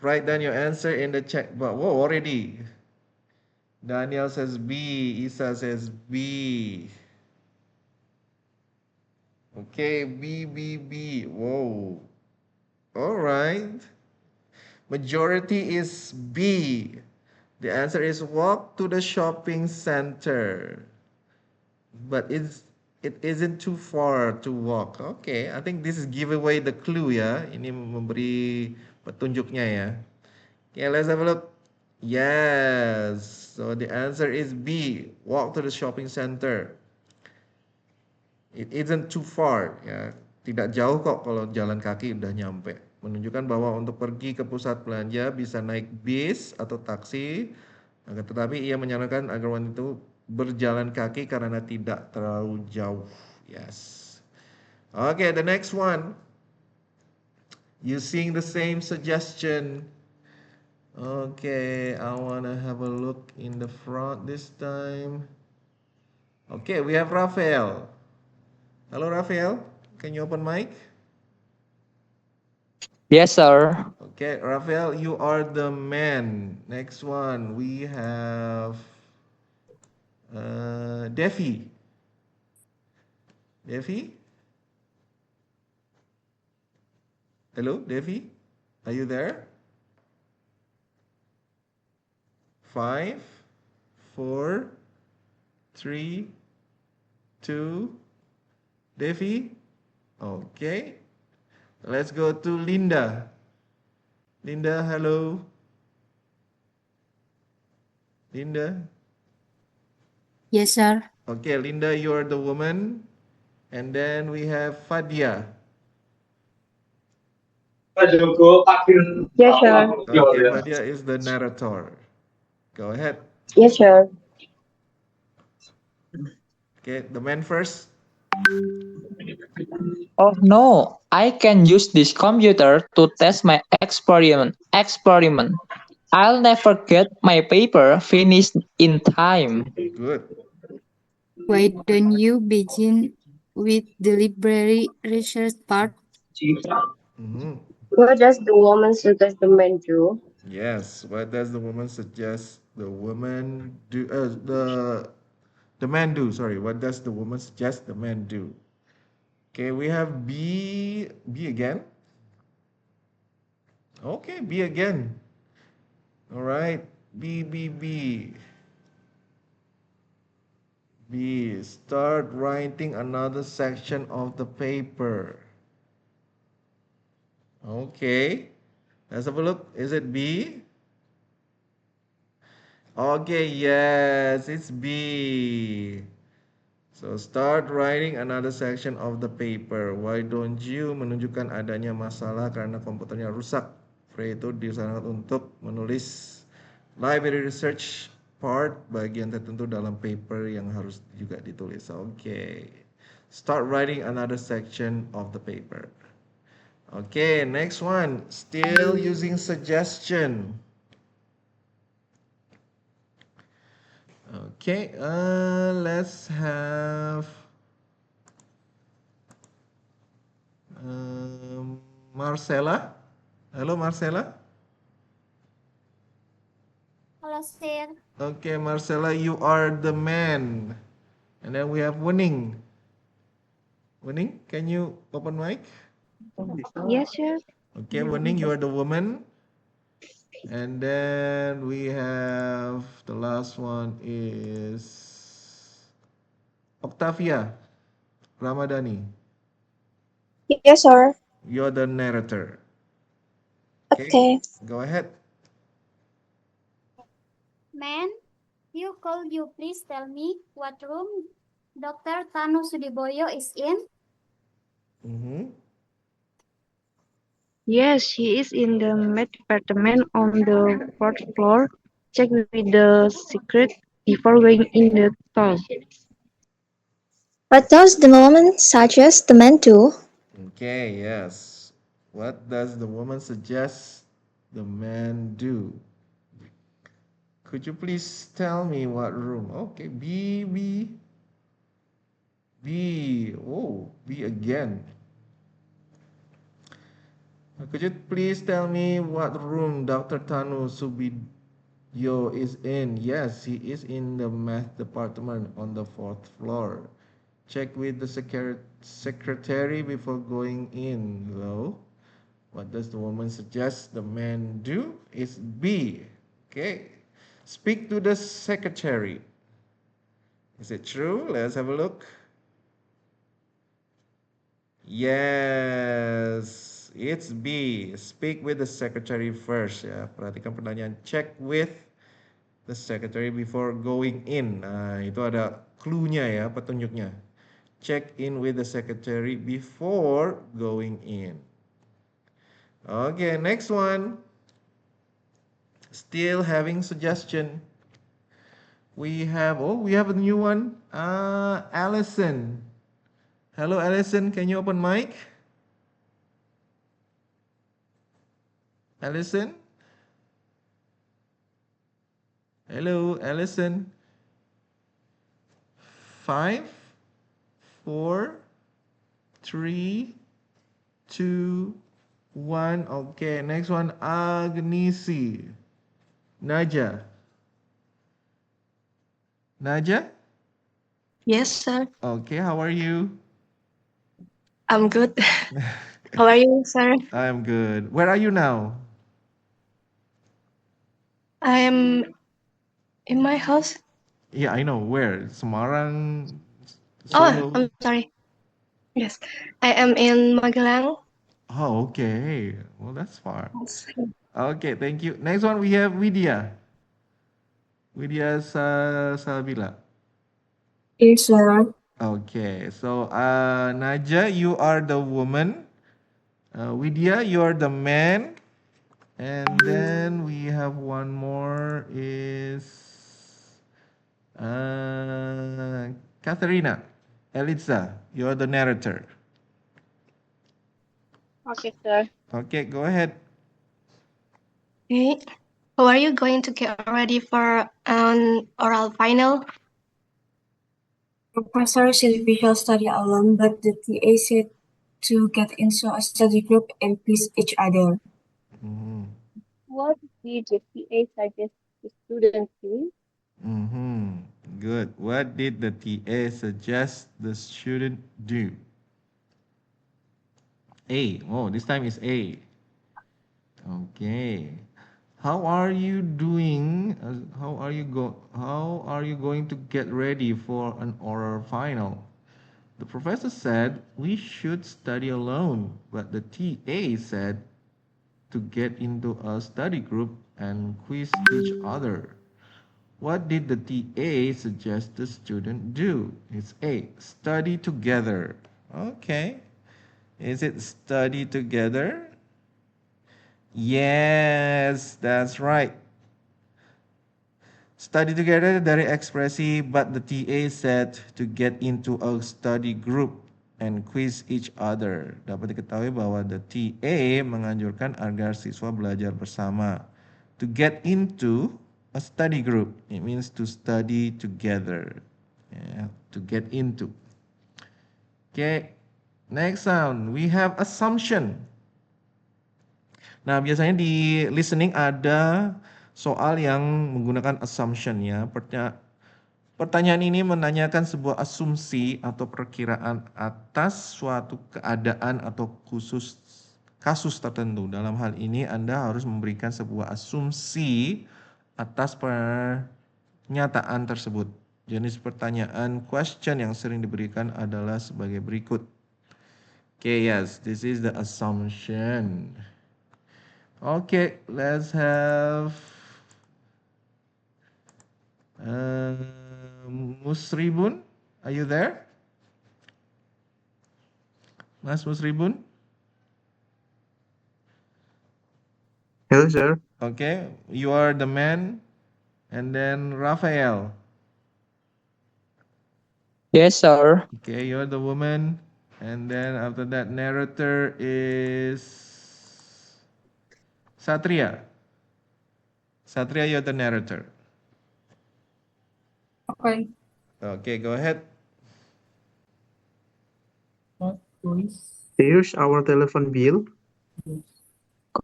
Write down your answer in the chat box. Whoa, already. Daniel says B. Isa says B. Okay, B. Whoa. All right. Majority is B. The answer is walk to the shopping center. But it isn't too far to walk. Okay, I think this is give away the clue ya. Ini memberi petunjuknya ya. Okay, let's have a look. Yes. So the answer is B. Walk to the shopping center. It isn't too far ya. Tidak jauh kok kalau jalan kaki udah nyampe. menunjukkan bahwa untuk pergi ke pusat belanja bisa naik bis atau taksi. Akan tetapi ia menyarankan agar wanita itu berjalan kaki karena tidak terlalu jauh. Yes. Okay, the next one. Using the same suggestion. Okay, I wanna have a look in the front this time. Okay, we have Rafael. Hello, Rafael. Can you open mic? Yes, sir. Okay, Rafael, you are the man. Next one, we have Devi. Devi? Hello, Devi? Are you there? 5, 4, 3, 2, Devi? Okay. Let's go to Linda. Linda, hello. Linda? Yes, sir. Okay, Linda, you are the woman. And then we have Fadia. Yes, sir. Okay, Fadia is the narrator. Go ahead. Yes, sir. Okay, the man first. Oh no, I can use this computer to test my experiment. I'll never get my paper finished in time. Good. Why don't you begin with the library research part? Mhm. What does the woman suggest the man do? Yes. What does the woman suggest the woman do? The man do. Sorry. What does the woman suggest the man do? Okay, we have B. B again. Okay, B again. All right. B. B. B. B. Start writing another section of the paper. Okay. Let's have a look. Is it B? Okay, yes, it's B. So start writing another section of the paper. Why don't you menunjukkan adanya masalah karena komputernya rusak. Frey itu disarankan untuk menulis library research part bagian tertentu dalam paper yang harus juga ditulis. Okay. Start writing another section of the paper. Okay, next one. Still using suggestion. Okay, let's have Marcella. Hello, Marcella. Hello, sir. Okay, Marcella, you are the man. And then we have Winning. Winning, can you open mic? Yes, sir. Okay, Winning, you are the woman. And then we have the last one is Octavia Ramadhani. Yes, sir. You're the narrator. Okay. Go ahead. Man, could you please tell me what room Dr. Tanu Sudiboyo is in? Mm-hmm. Yes, he is in the math department on the fourth floor. Check with the secret before going in the stall. What does the woman suggest the man do? Okay, yes. What does the woman suggest the man do? Could you please tell me what room? Okay, B, B, B. Oh, B again. Could you please tell me what room Dr. Tanu Subiyo is in? Yes, he is in the math department on the fourth floor. Check with the secretary before going in, though. What does the woman suggest the man do? It's B. Okay. Speak to the secretary. Is it true? Let's have a look. Yes, it's B. Speak with the secretary first ya. Perhatikan pertanyaan. Check with the secretary before going in. Nah, itu ada clue-nya ya, petunjuknya. Check in with the secretary before going in. Okay, next one. Still having suggestion. We have a new one. Allison. Hello, Allison. Can you open mic? Allison? Hello, Allison. 5, 4, 3, 2, 1. Okay, next one. Agnisi. Naja. Naja? Yes, sir. Okay, how are you? I'm good. How are you, sir? I'm good. Where are you now? I am in my house. Yeah, I know. Where? Semarang, Oh, Solo. I'm sorry. Yes, I am in Magelang. Oh, okay. Well, that's far. Okay, thank you. Next one, we have Widya. Widya Sabila. Yes, sir. Okay, so Naja, you are the woman. Widya, you are the man. And then we have one more is Katharina. Elitza, you are the narrator. Okay, sir. Okay, go ahead. Okay. How are you going to get ready for an oral final? Professor said we shall study alone, but the TA said to get into a study group and quiz each other. What did the TA suggest the students do? Good. What did the TA suggest the student do? A. Oh, this time is A. Okay. How are you doing? How are you going to get ready for an oral final? The professor said we should study alone, but the TA said to get into a study group and quiz each other. What did the TA suggest the student do? It's A. Study together. Okay. Is it study together? Yes, that's right. Study together dari ekspresi, but the TA said to get into a study group and quiz each other. Dapat diketahui bahwa the TA menganjurkan agar siswa belajar bersama. To get into a study group, it means to study together. Yeah, to get into. Okay, next sound, we have assumption. Nah, biasanya di listening ada soal yang menggunakan assumption ya. Pertanyaan ini menanyakan sebuah asumsi atau perkiraan atas suatu keadaan atau kasus tertentu. Dalam hal ini Anda harus memberikan sebuah asumsi atas pernyataan tersebut. Jenis pertanyaan question yang sering diberikan adalah sebagai berikut. Okay, yes, this is the assumption. Okay, let's have Musribun. Are you there? Mas Musribun? Hello, sir. Okay, you are the man. And then Raphael. Yes, sir. Okay, you're the woman. And then after that, narrator is Satria. Satria, you're the narrator. Okay. Okay, go ahead. Here's our telephone bill.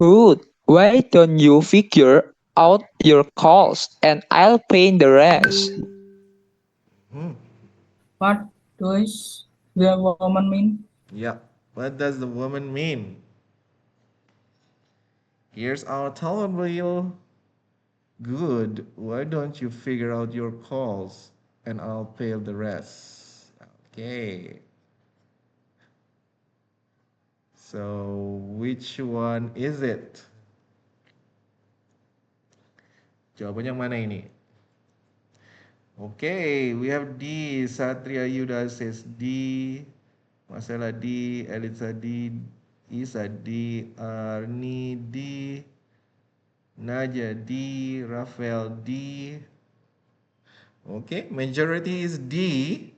Good. Why don't you figure out your calls and I'll pay the rest? What does the woman mean? Yeah. What does the woman mean? Here's our telephone bill. Good. Why don't you figure out your calls and I'll pay the rest? Okay. So which one is it? Jawabannya yang mana ini? Okay, we have D. Satria Yuda says D. Marcella D. Elitza D. Isa D, Arni D, Naja D, Rafael D. Okay, majority is D.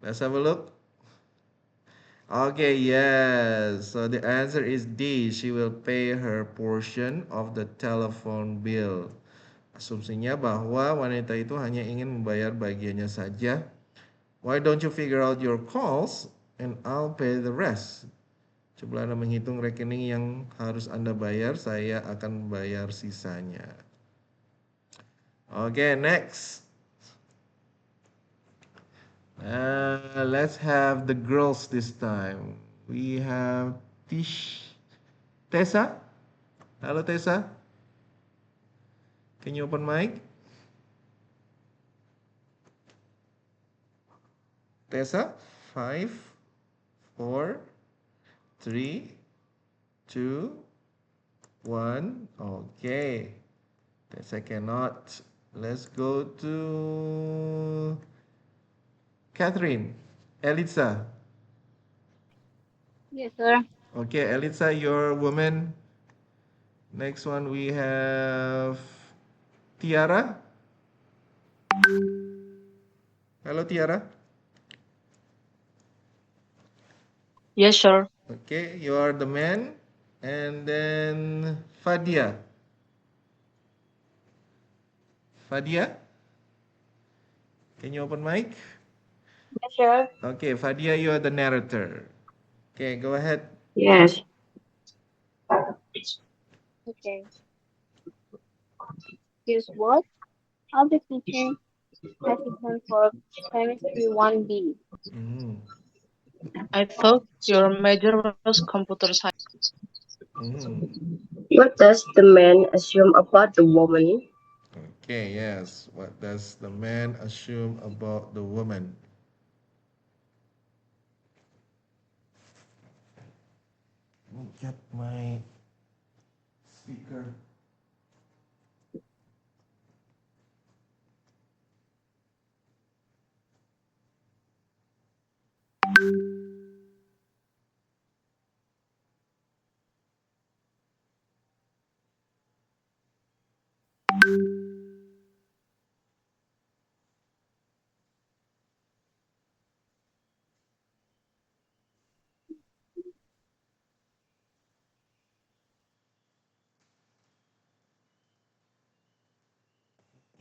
Let's have a look. Okay, yes. So the answer is D. She will pay her portion of the telephone bill. Asumsinya bahwa wanita itu hanya ingin membayar bagiannya saja. Why don't you figure out your calls and I'll pay the rest? Coba Anda menghitung rekening yang harus Anda bayar, saya akan bayar sisanya. Okay, next. Let's have the girls this time. We have Tessa. Hello, Tessa. Can you open mic? Tessa, 5, 4, 3, 2, 1. Okay. Tessa cannot. Let's go to Catherine. Elitsa. Yes, sir. Okay, Elitsa, you're a woman. Next one we have Tiara. Hello, Tiara. Yes, sir. Okay, you are the man. And then Fadia. Fadia? Can you open mic? Yes, sir. Okay, Fadia, you are the narrator. Okay, go ahead. Yes. Okay. Guess what? How the teacher hesitant for chemistry 1B. I thought your major was computer science. What does the man assume about the woman? Okay, yes. What does the man assume about the woman? Let me get my speaker.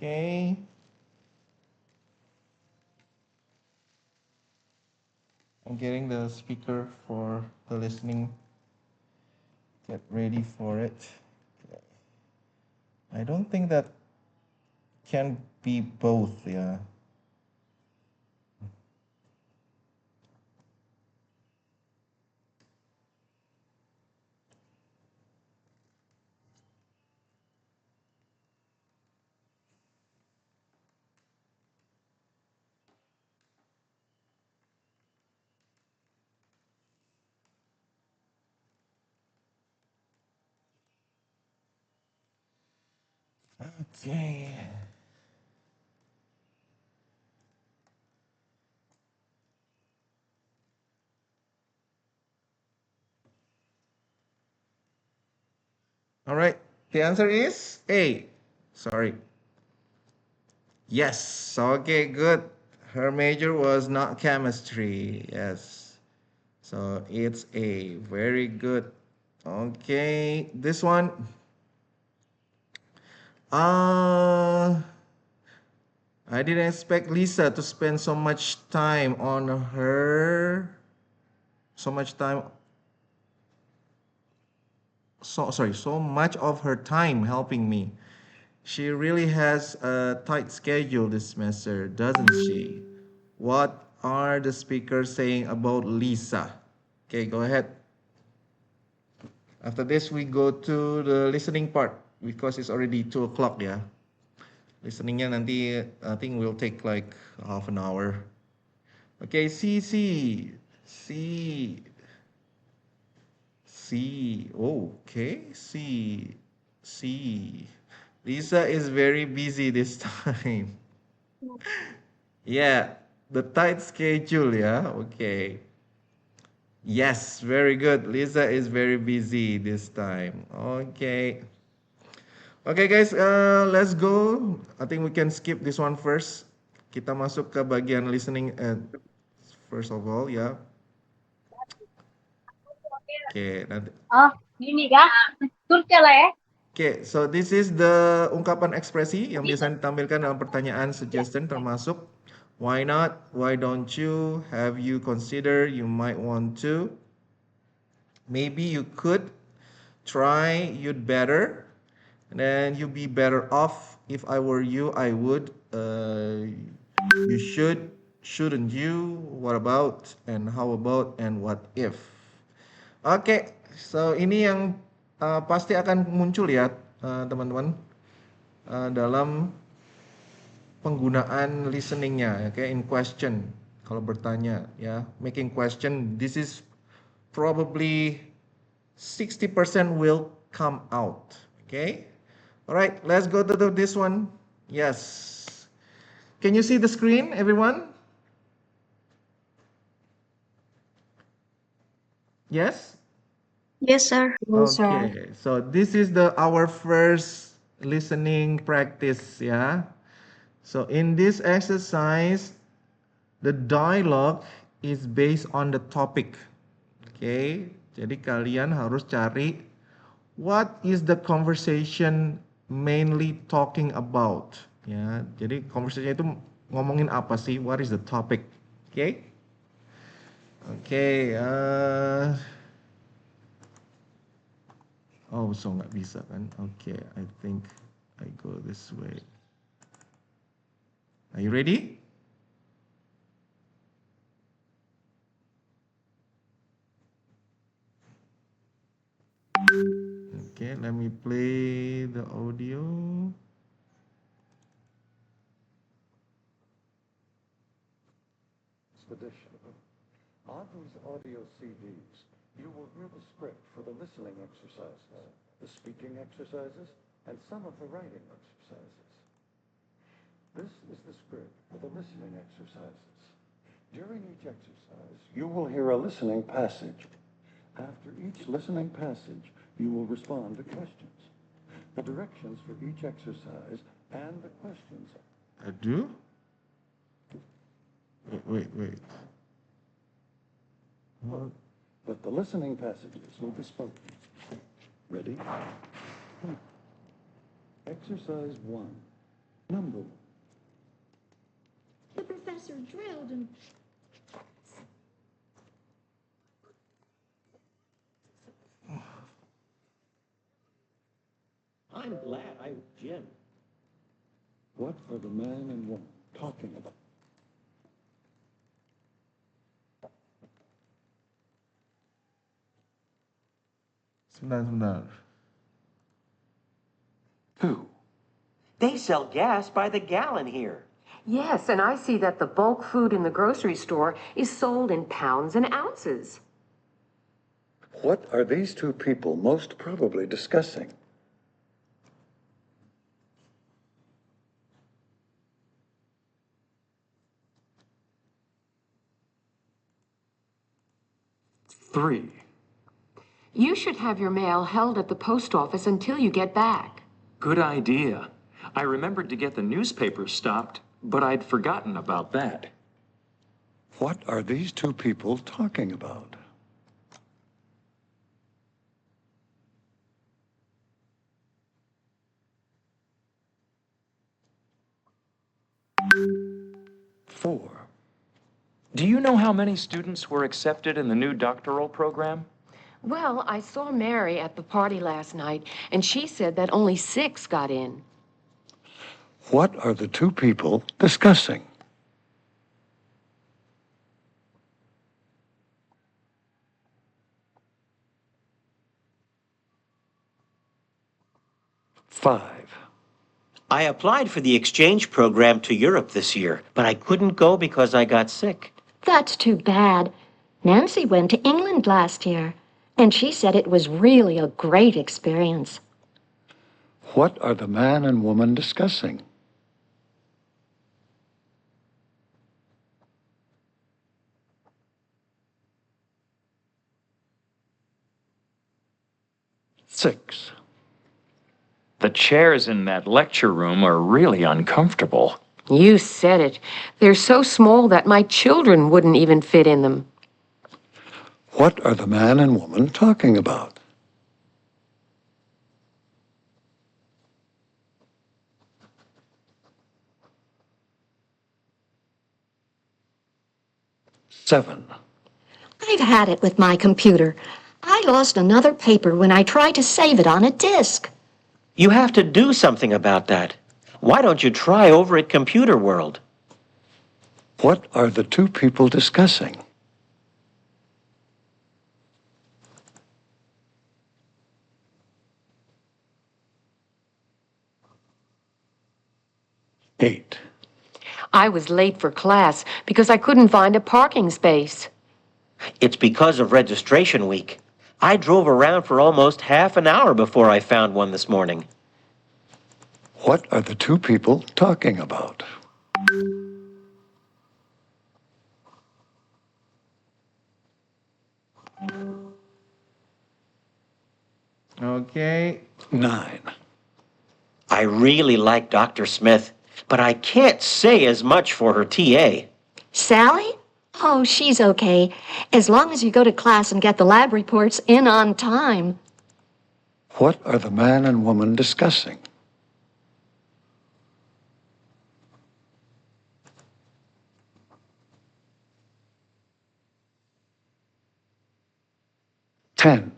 Okay. I'm getting the speaker for the listening. Get ready for it. I don't think that can be both, yeah. Okay. All right. The answer is A. Sorry. Yes. Okay, good. Her major was not chemistry. Yes. So it's A. Very good. Okay. This one. I didn't expect Lisa to spend so much time on her. So much of her time helping me. She really has a tight schedule this semester, doesn't she? What are the speakers saying about Lisa? Okay, go ahead. After this, we go to the listening part because it's already 2 o'clock, yeah. Listeningnya nanti, I think will take like half an hour. Okay, C. Okay, C. Lisa is very busy this time. Yeah, the tight schedule, yeah, okay. Yes, very good. Lisa is very busy this time. Okay. Okay guys, let's go. I think we can skip this one first. Kita masuk ke bagian listening first of all ya. Oke, nanti. Oh, gini kah? Turki lah ya. Oke, so this is the ungkapan ekspresi yang biasa ditampilkan dalam pertanyaan suggestion termasuk why not, why don't you, have you consider, you might want to, maybe you could, try, you'd better, and then you'd be better off, if I were you, I would, you should, shouldn't you, what about, and how about, and what if. Oke, so ini yang pasti akan muncul ya teman-teman dalam penggunaan listeningnya, oke, in question. Kalau bertanya ya, making question, this is probably 60% will come out. Okay. All right, let's go to this one. Yes. Can you see the screen, everyone? Yes? Yes, sir. Yes, sir. Okay, so this is our first listening practice, yeah. So in this exercise, the dialogue is based on the topic. Okay, jadi kalian harus cari what is the conversation mainly talking about. Ya, jadi conversation itu ngomongin apa sih? What is the topic? Okay? Okay. Oh, so nggak bisa kan? Okay, I think I go this way. Are you ready? Okay, let me play the audio. Expedition. On these audio CDs, you will hear the script for the listening exercises, the speaking exercises, and some of the writing exercises. This is the script for the listening exercises. During each exercise, you will hear a listening passage. After each listening passage, you will respond to questions. The directions for each exercise and the questions. I do? Wait. What? But the listening passages will be spoken. Ready? Exercise 1. Number 1. The professor drilled and... I'm glad I was Jim. What are the man and woman talking about? Sebentar. 2. They sell gas by the gallon here. Yes, and I see that the bulk food in the grocery store is sold in pounds and ounces. What are these two people most probably discussing? Three. You should have your mail held at the post office until you get back. Good idea. I remembered to get the newspaper stopped, but I'd forgotten about that. What are these two people talking about? Four. Do you know how many students were accepted in the new doctoral program? Well, I saw Mary at the party last night, and she said that only 6 got in. What are the two people discussing? Five. I applied for the exchange program to Europe this year, but I couldn't go because I got sick. That's too bad. Nancy went to England last year, and she said it was really a great experience. What are the man and woman discussing? 6. The chairs in that lecture room are really uncomfortable. You said it. They're so small that my children wouldn't even fit in them. What are the man and woman talking about? 7. I've had it with my computer. I lost another paper when I tried to save it on a disk. You have to do something about that. Why don't you try over at Computer World? What are the two people discussing? 8. I was late for class because I couldn't find a parking space. It's because of registration week. I drove around for almost half an hour before I found one this morning. What are the two people talking about? Okay. 9. I really like Dr. Smith, but I can't say as much for her TA. Sally? Oh, she's okay, as long as you go to class and get the lab reports in on time. What are the man and woman discussing? 10.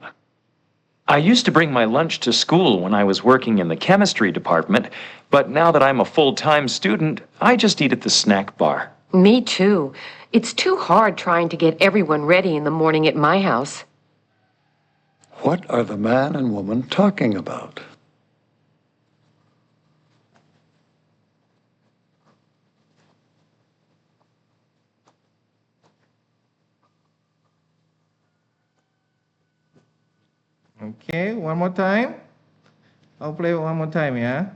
I used to bring my lunch to school when I was working in the chemistry department, but now that I'm a full-time student, I just eat at the snack bar. Me too. It's too hard trying to get everyone ready in the morning at my house. What are the man and woman talking about? 'Okay, one more time. I'll play one more time, yeah?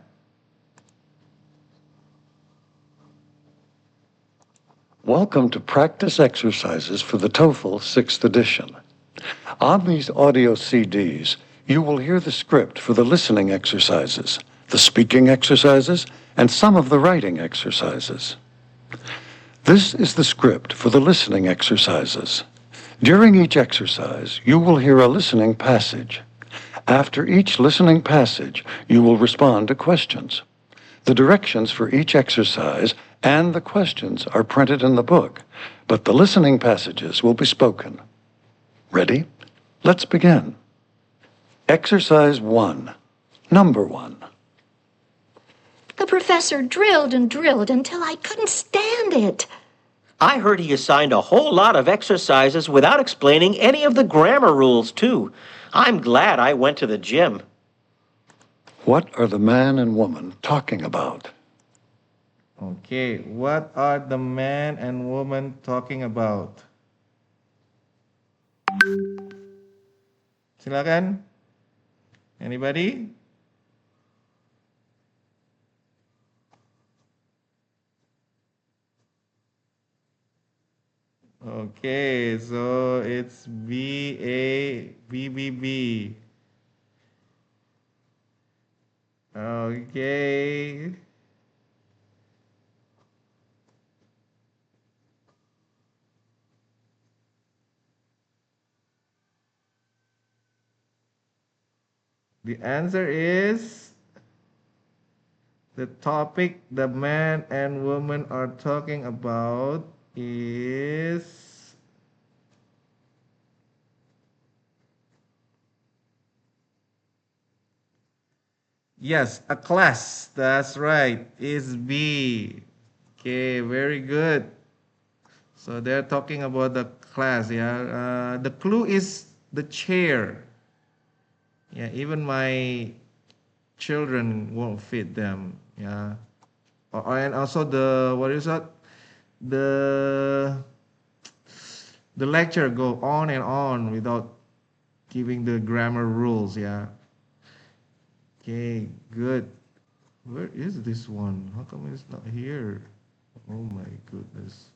Welcome to practice exercises for the TOEFL 6th edition. On these audio CDs, you will hear the script for the listening exercises, the speaking exercises, and some of the writing exercises. This is the script for the listening exercises. During each exercise, you will hear a listening passage. After each listening passage, you will respond to questions. The directions for each exercise and the questions are printed in the book, but the listening passages will be spoken. Ready? Let's begin. Exercise 1, number 1. The professor drilled and drilled until I couldn't stand it. I heard he assigned a whole lot of exercises without explaining any of the grammar rules, too. I'm glad I went to the gym. What are the man and woman talking about? Okay, what are the man and woman talking about? Silakan. Anybody? Okay, so it's BABBB. Okay. The answer is the topic the man and woman are talking about is yes, a class. That's right. Is B. Okay, very good. So they're talking about the class. Yeah. The clue is the chair. Yeah, even my children won't fit them. Yeah. And also the what is that? The lecture go on and on without giving the grammar rules. Yeah. Okay, good. Where is this one? How come it's not here? Oh my goodness.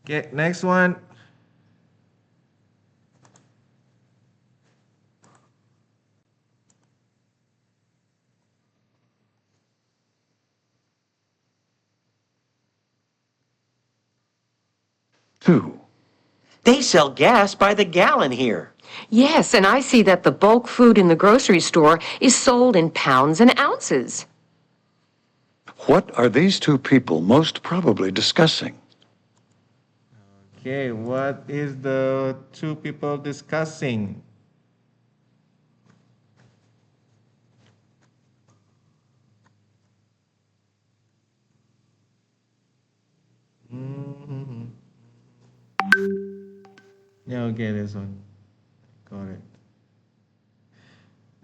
Okay, next one. 2. They sell gas by the gallon here. Yes, and I see that the bulk food in the grocery store is sold in pounds and ounces. What are these two people most probably discussing? Okay, what is the two people discussing? Mhm. Yeah, okay, this one. Got it.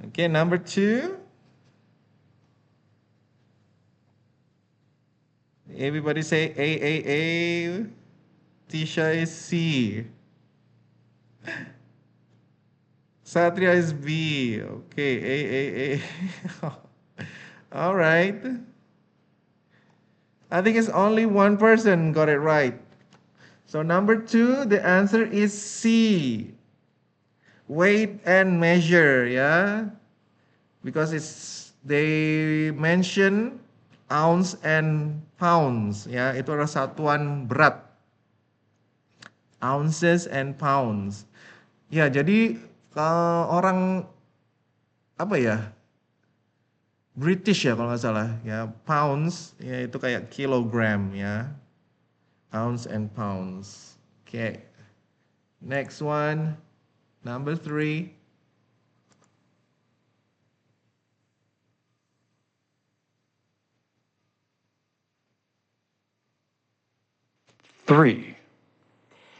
Okay, number 2. Everybody say A. Tisha is C. Satria is B. Okay, A. All right. I think it's only one person got it right. So number 2, the answer is C. Weight and measure, yeah. Because they mention ounce and pounds, ya. Itu adalah satuan berat. Ounces and pounds. Ya, jadi orang apa ya? British ya kalau nggak salah, ya. Pounds, ya itu kayak kilogram, ya. Ounce and pounds. Okay. Next one, number 3. Three.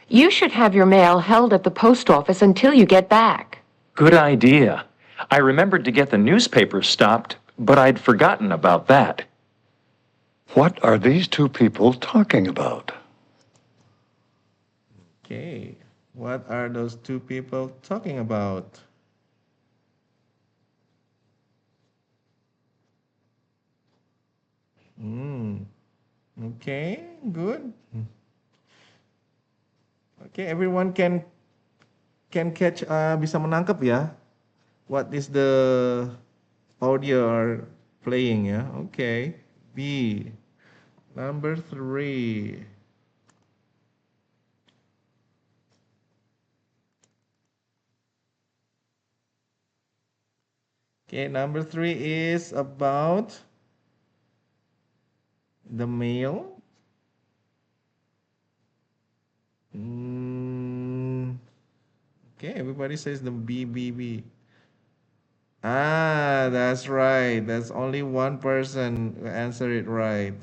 You should have your mail held at the post office until you get back. Good idea. I remembered to get the newspaper stopped, but I'd forgotten about that. What are these two people talking about? Okay. What are those two people talking about? Okay, good. Okay, everyone can catch, bisa menangkap ya. What is the audio are playing ya? Okay. B. Number 3. Okay, number 3 is about the male. Okay, everybody says the B. Ah, that's right. That's only one person who answered it right.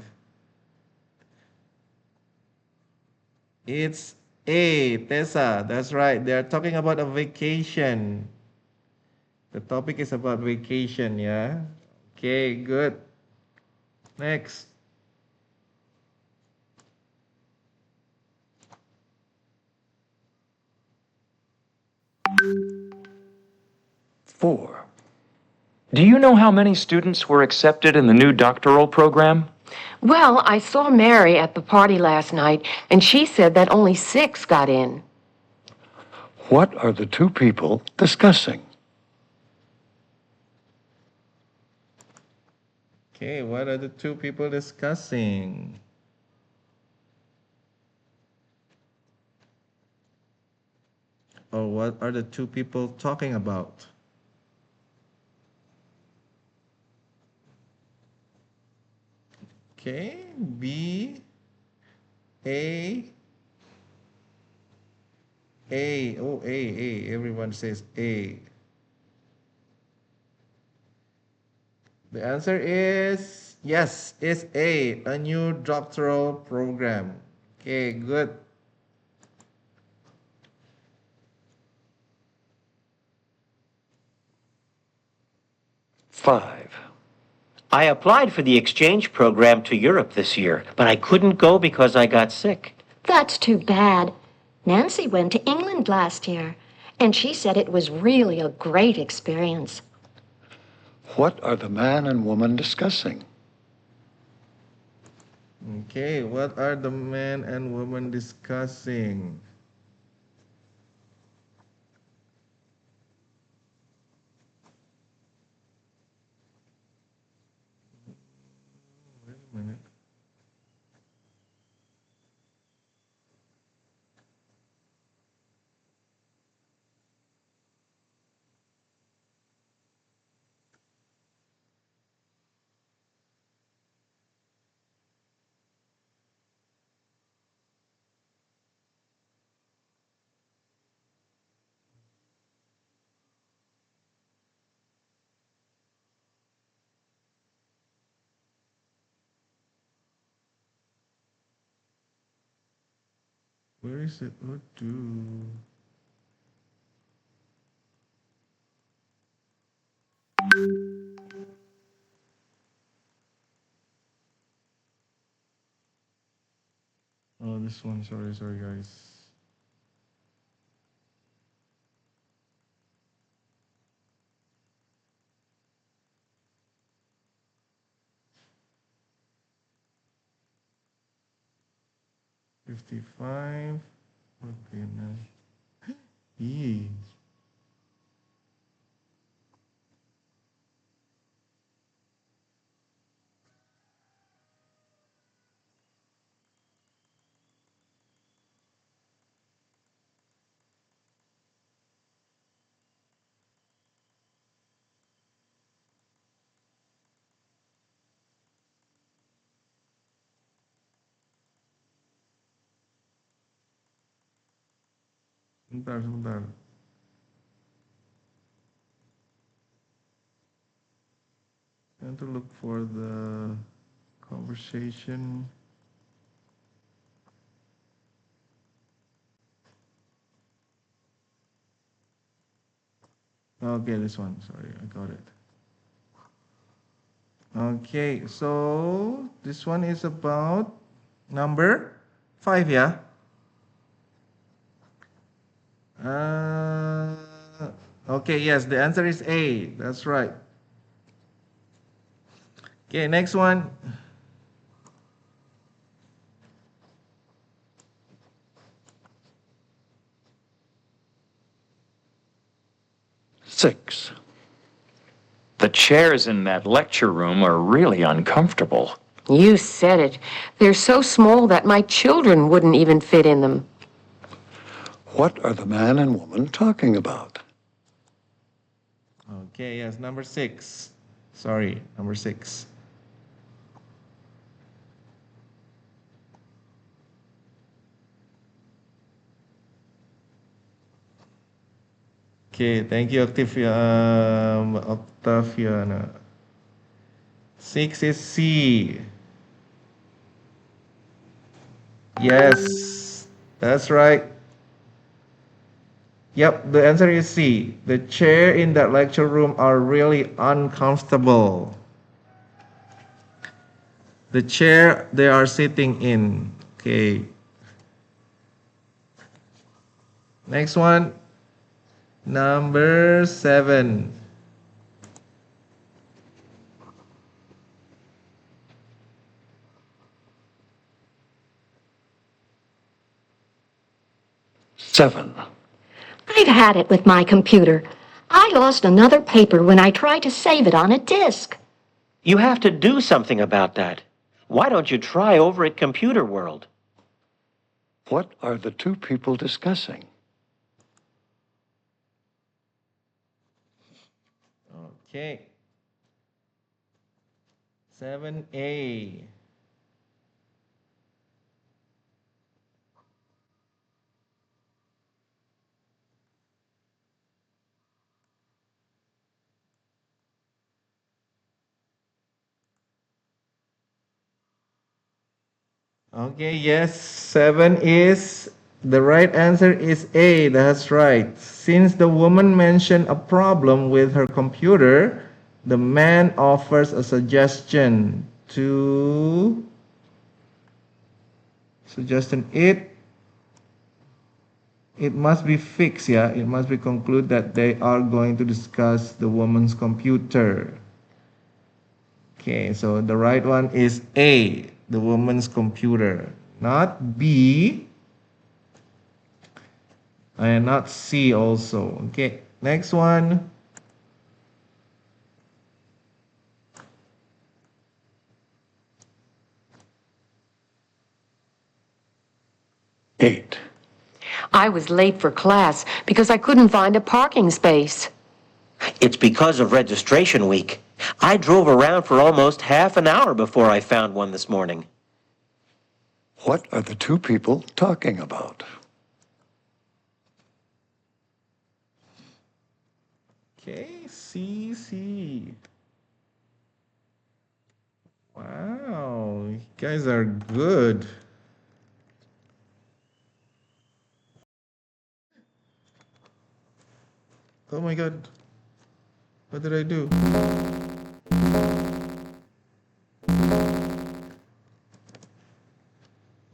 It's A, Tessa. That's right. They are talking about a vacation. The topic is about vacation, yeah? Okay, good. Next. Four. Do you know how many students were accepted in the new doctoral program? Well, I saw Mary at the party last night, and she said that only 6 got in. What are the two people discussing? Okay, what are the two people discussing? Or what are the two people talking about? Okay, B, A. Oh, A. Everyone says A. The answer is yes, it's a new doctoral program. Okay, good. Five. I applied for the exchange program to Europe this year, but I couldn't go because I got sick. That's too bad. Nancy went to England last year, and she said it was really a great experience. What are the man and woman discussing? Okay, what are the man and woman discussing? Wait a minute. Where is it? Oh, do. Oh, this one. Sorry, guys. $55. Okay, now. Yee. Sebentar. I have to look for the conversation. Okay, this one. Sorry, I got it. Okay, so this one is about number 5, yeah? Okay, yes, the answer is A. That's right. Okay, next one. Six. The chairs in that lecture room are really uncomfortable. You said it. They're so small that my children wouldn't even fit in them. What are the man and woman talking about? Okay, yes, number 6. Sorry, number 6. Okay, thank you, Octaviana. 6 is C. Yes, that's right. Yep, the answer is C. The chair in that lecture room are really uncomfortable. The chair they are sitting in. Okay. Next one. Number 7. Seven. I've had it with my computer. I lost another paper when I tried to save it on a disk. You have to do something about that. Why don't you try over at Computer World? What are the two people discussing? Okay. 7A. Okay, yes, 7 is the right answer is A. That's right. Since the woman mentioned a problem with her computer, the man offers a suggestion it must be fixed, yeah. It must be concluded that they are going to discuss the woman's computer. Okay, so the right one is A, the woman's computer, not B, and not C also. Okay, next one. Eight. I was late for class because I couldn't find a parking space. It's because of registration week. I drove around for almost half an hour before I found one this morning. What are the two people talking about? Okay, C. Wow, you guys are good. Oh my god. What did I do?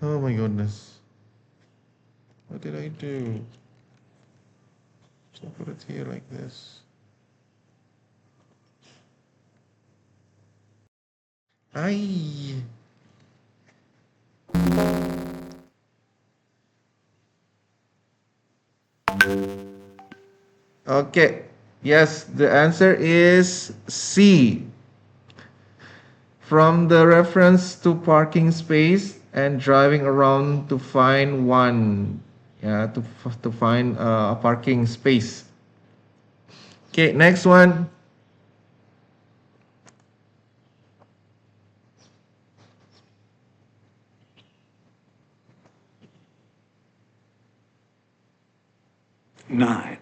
Oh my goodness. What did I do? So put it here like this. Ay. Okay. Yes, the answer is C. From the reference to parking space and driving around to find one. Yeah, to find a parking space. Okay, next one. Nine.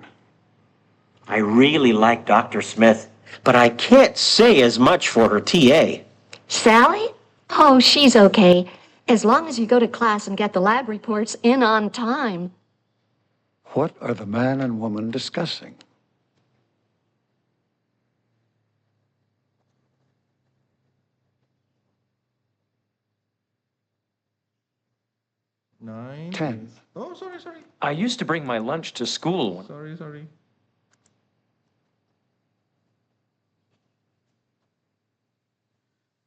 I really like Dr. Smith, but I can't say as much for her TA. Sally? Oh, she's okay. As long as you go to class and get the lab reports in on time. What are the man and woman discussing? Nine. 10. Oh, sorry. I used to bring my lunch to school. Sorry.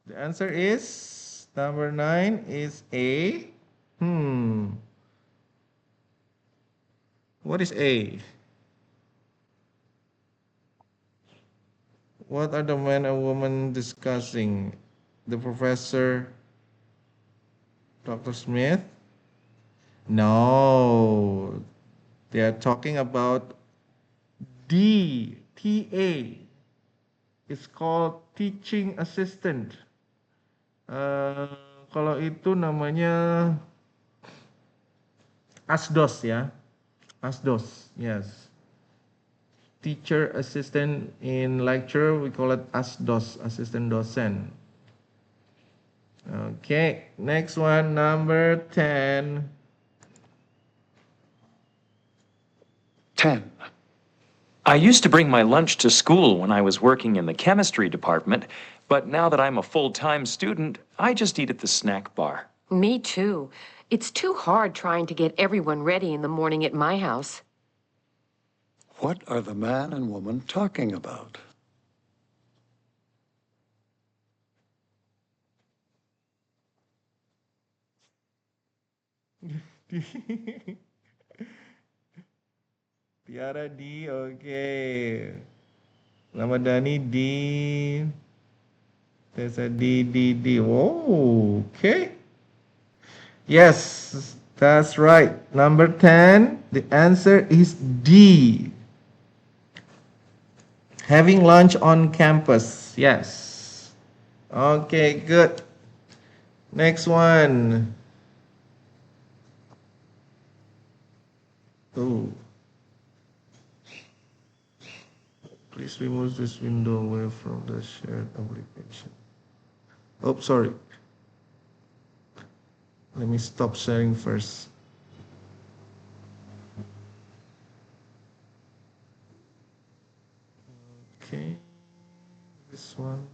The answer is number 9 is A. What is A? What are the man and woman discussing? The professor, Dr. Smith? No. They are talking about D, TA. It's called teaching assistant. Kalau itu namanya ASDOS ya. ASDOS, yes. Teacher assistant in lecture, we call it ASDOS, assistant dosen. Okay, next one, number 10. 10. I used to bring my lunch to school when I was working in the chemistry department, but now that I'm a full-time student, I just eat at the snack bar. Me too. It's too hard trying to get everyone ready in the morning at my house. What are the man and woman talking about? Tiara D, okay. Ramadhani D. Tessa D. Oh, okay. Yes, that's right. Number 10, the answer is D. Having lunch on campus. Yes. Okay, good. Next one. Oh. Please remove this window away from the shared application. Oh, sorry. Let me stop sharing first. Okay, this one.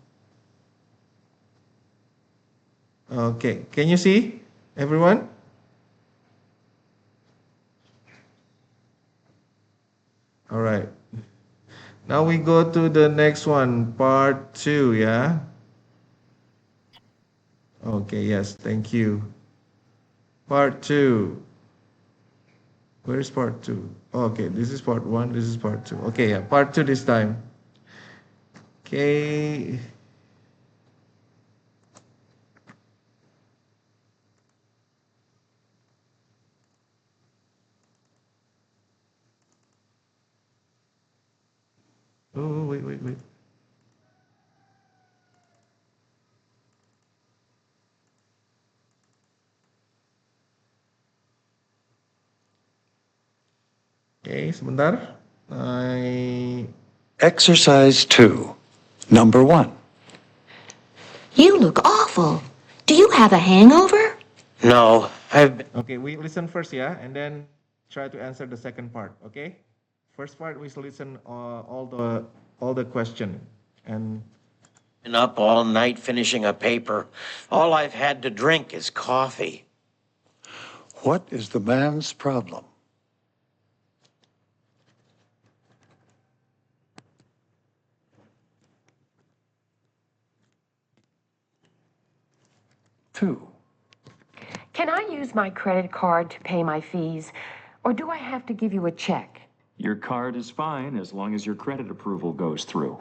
Okay, can you see everyone? All right. Now we go to the next one, part 2, yeah? Okay, yes, thank you. Part 2. Where is part 2? Okay, this is part 1, this is part 2. Okay, yeah, part 2 this time. Okay. Oh, wait. Okay, sebentar. Exercise 2. Number 1. You look awful. Do you have a hangover? No, I've been... Okay, we listen first, yeah, and then try to answer the second part, okay? first part we listen all the question and Been up all night finishing a paper. All I've had to drink is coffee. What is the man's problem? Two. Can I use my credit card to pay my fees, or do I have to give you a check? Your card is fine as long as your credit approval goes through.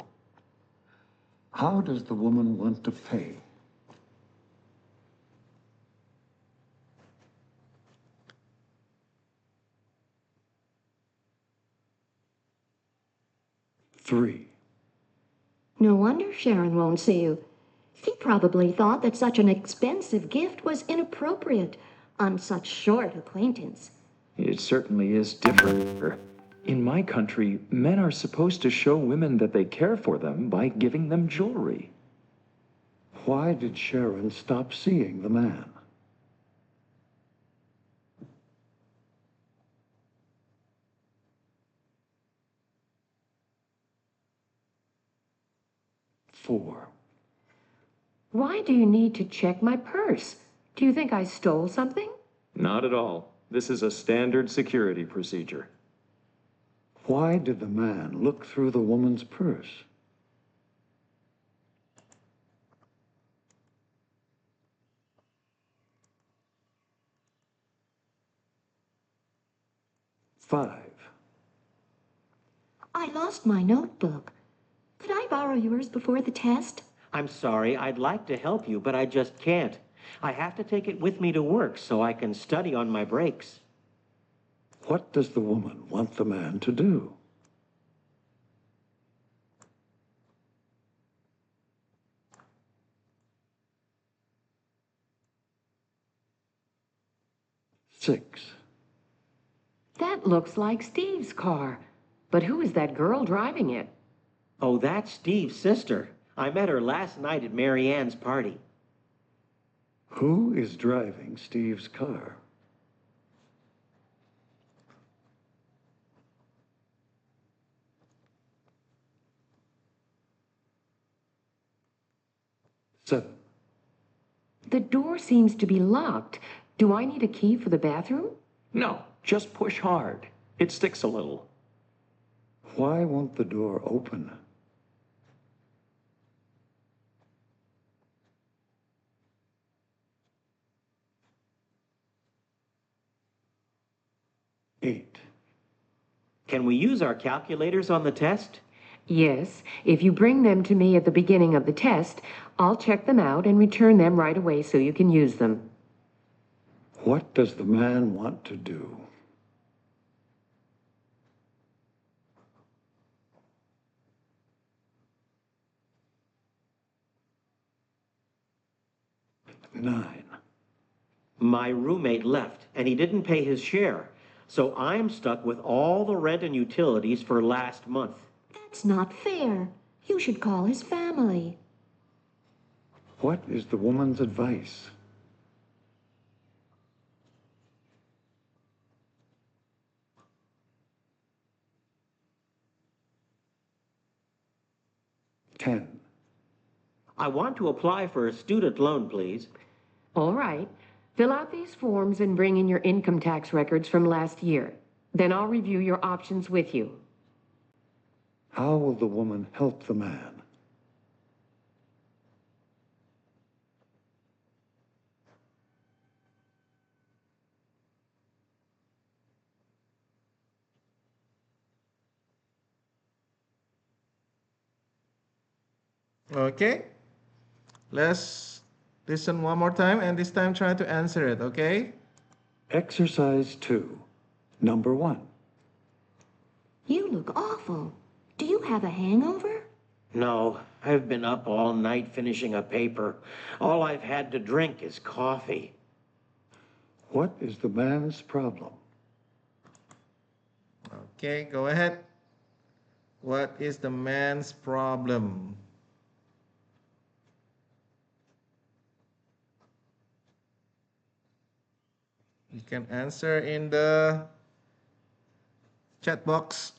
How does the woman want to pay? Three. No wonder Sharon won't see you. She probably thought that such an expensive gift was inappropriate on such short acquaintance. It certainly is different. In my country, men are supposed to show women that they care for them by giving them jewelry. Why did Sharon stop seeing the man? Four. Why do you need to check my purse? Do you think I stole something? Not at all. This is a standard security procedure. Why did the man look through the woman's purse? Five. I lost my notebook. Could I borrow yours before the test? I'm sorry, I'd like to help you, but I just can't. I have to take it with me to work so I can study on my breaks. What does the woman want the man to do? Six. That looks like Steve's car. But who is that girl driving it? Oh, that's Steve's sister. I met her last night at Mary Ann's party. Who is driving Steve's car? Seven. The door seems to be locked. Do I need a key for the bathroom? No, just push hard. It sticks a little. Why won't the door open? Eight. Can we use our calculators on the test? Yes. If you bring them to me at the beginning of the test, I'll check them out and return them right away so you can use them. What does the man want to do? Nine. My roommate left, and he didn't pay his share. So I'm stuck with all the rent and utilities for last month. That's not fair. You should call his family. What is the woman's advice? Ten. I want to apply for a student loan, please. All right. Fill out these forms and bring in your income tax records from last year. Then I'll review your options with you. How will the woman help the man? okay. Let's listen one more time and this time try to answer it, okay? Exercise 2. Number 1. You look awful. Do you have a hangover? No, I've been up all night finishing a paper. All I've had to drink is coffee. What is the man's problem? Okay, go ahead. What is the man's problem? You can answer in the chat box.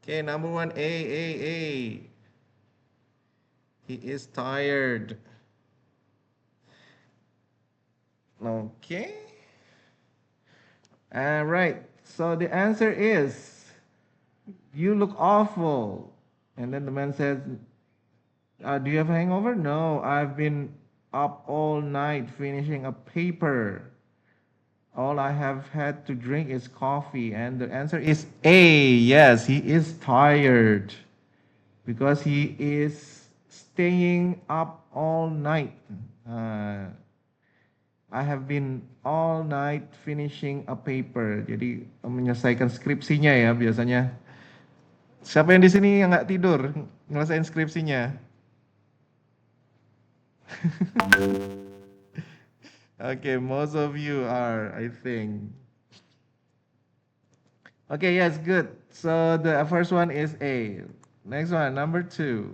Okay, number one, A. He is tired. Okay. All right. So the answer is, you look awful. And then the man says, do you have a hangover? No, I've been up all night finishing a paper. All I have had to drink is coffee. And the answer is A. Yes, he is tired because he is staying up all night. I have been all night finishing a paper. Jadi menyelesaikan skripsinya ya biasanya. Siapa yang di sini yang nggak tidur nyelesain skripsinya? Okay, most of you are, I think. Okay, yes, good. So the first one is A. Next one, number 2.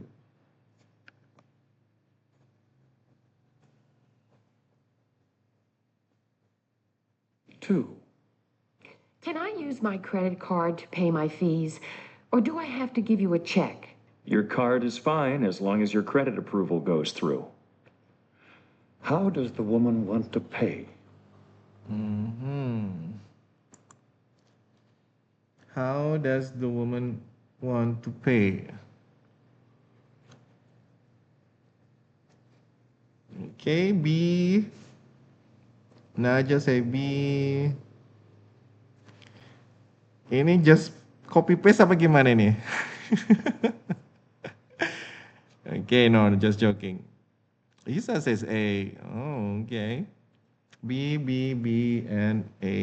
Can I use my credit card to pay my fees, or do I have to give you a check? Your card is fine as long as your credit approval goes through. How does the woman want to pay? How does the woman want to pay? Okay, B. Naja say B. Ini just copy paste apa gimana nih? Okay, no, just joking. Lisa says A. Oh, okay. B, and A.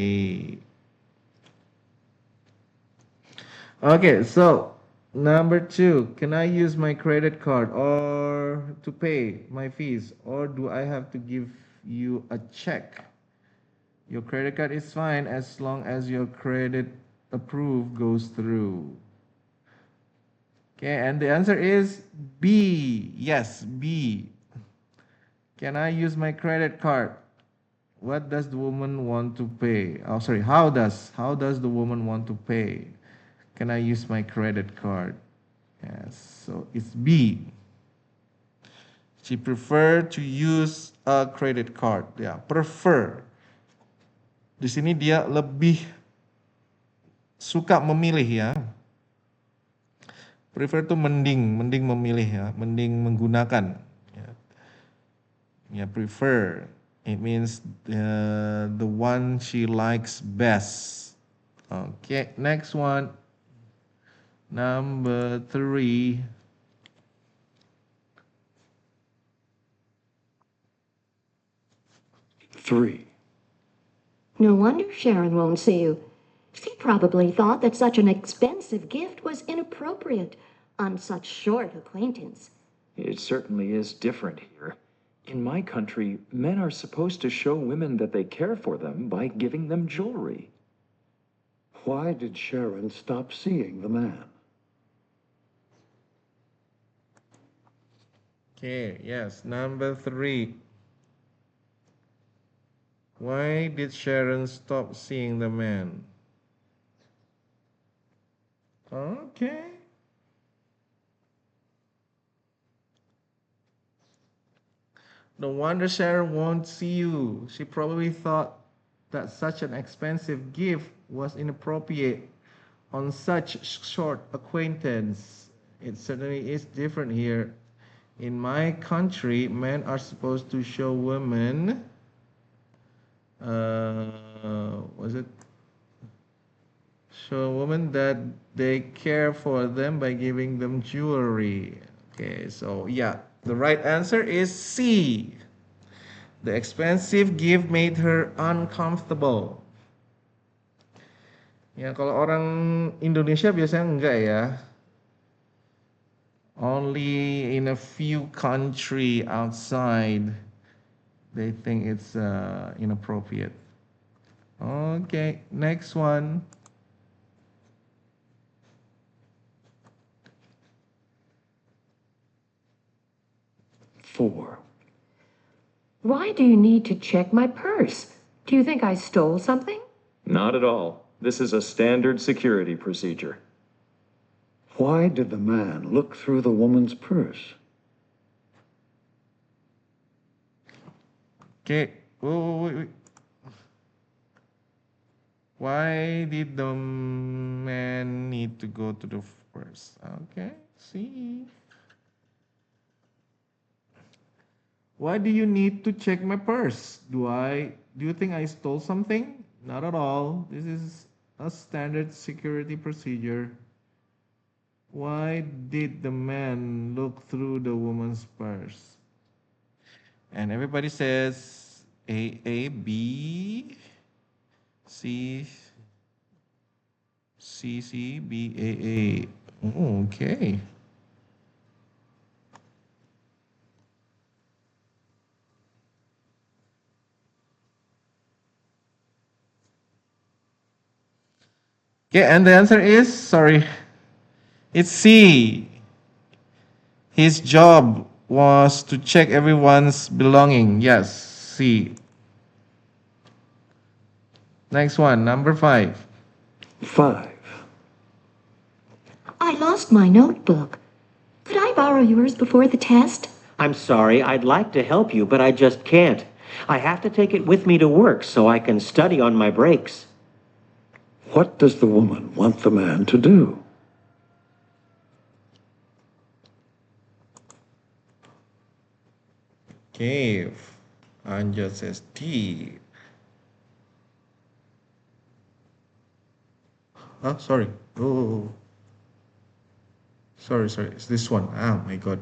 Okay, so number 2. Can I use my credit card or to pay my fees, or do I have to give you a check? Your credit card is fine as long as your credit approve goes through. Okay, and the answer is B. Yes, B. Can I use my credit card? What does the woman want to pay? Oh, sorry. How does the woman want to pay? Can I use my credit card? Yes. So it's B. She prefer to use a credit card. Ya, prefer. Di sini dia lebih suka memilih ya. Prefer itu mending memilih ya, mending menggunakan. Ya, prefer. It means the one she likes best. Okay, next one. Number 3. No wonder Sharon won't see you. She probably thought that such an expensive gift was inappropriate on such short acquaintance. It certainly is different here. In my country, men are supposed to show women that they care for them by giving them jewelry. Why did Sharon stop seeing the man? Okay, yes, number 3. Why did Sharon stop seeing the man? Okay. No wonder Sharon won't see you. She probably thought that such an expensive gift was inappropriate on such short acquaintance. It certainly is different here. In my country, men are supposed to show women, show women that they care for them by giving them jewelry. Okay, so yeah, the right answer is C. The expensive gift made her uncomfortable. Ya, kalau orang Indonesia biasanya enggak ya. Only in a few country outside they think it's inappropriate. Okay, next one. Why do you need to check my purse? Do you think I stole something? Not at all. This is a standard security procedure. Why did the man look through the woman's purse? Okay. Wait. Why did the man need to go to the purse? Okay, see. Why do you need to check my purse? Do you think I stole something? Not at all. This is a standard security procedure. Why did the man look through the woman's purse? And everybody says A, B, C, B, A. Oh, okay. Okay, and the answer is, sorry, it's C. His job was to check everyone's belonging. Yes, C. Next one, number 5. 5. I lost my notebook. Could I borrow yours before the test? I'm sorry, I'd like to help you, but I just can't. I have to take it with me to work so I can study on my breaks. What does the woman want the man to do? Okay, Anja says T. Sorry. Oh. Sorry. It's this one. Oh my God.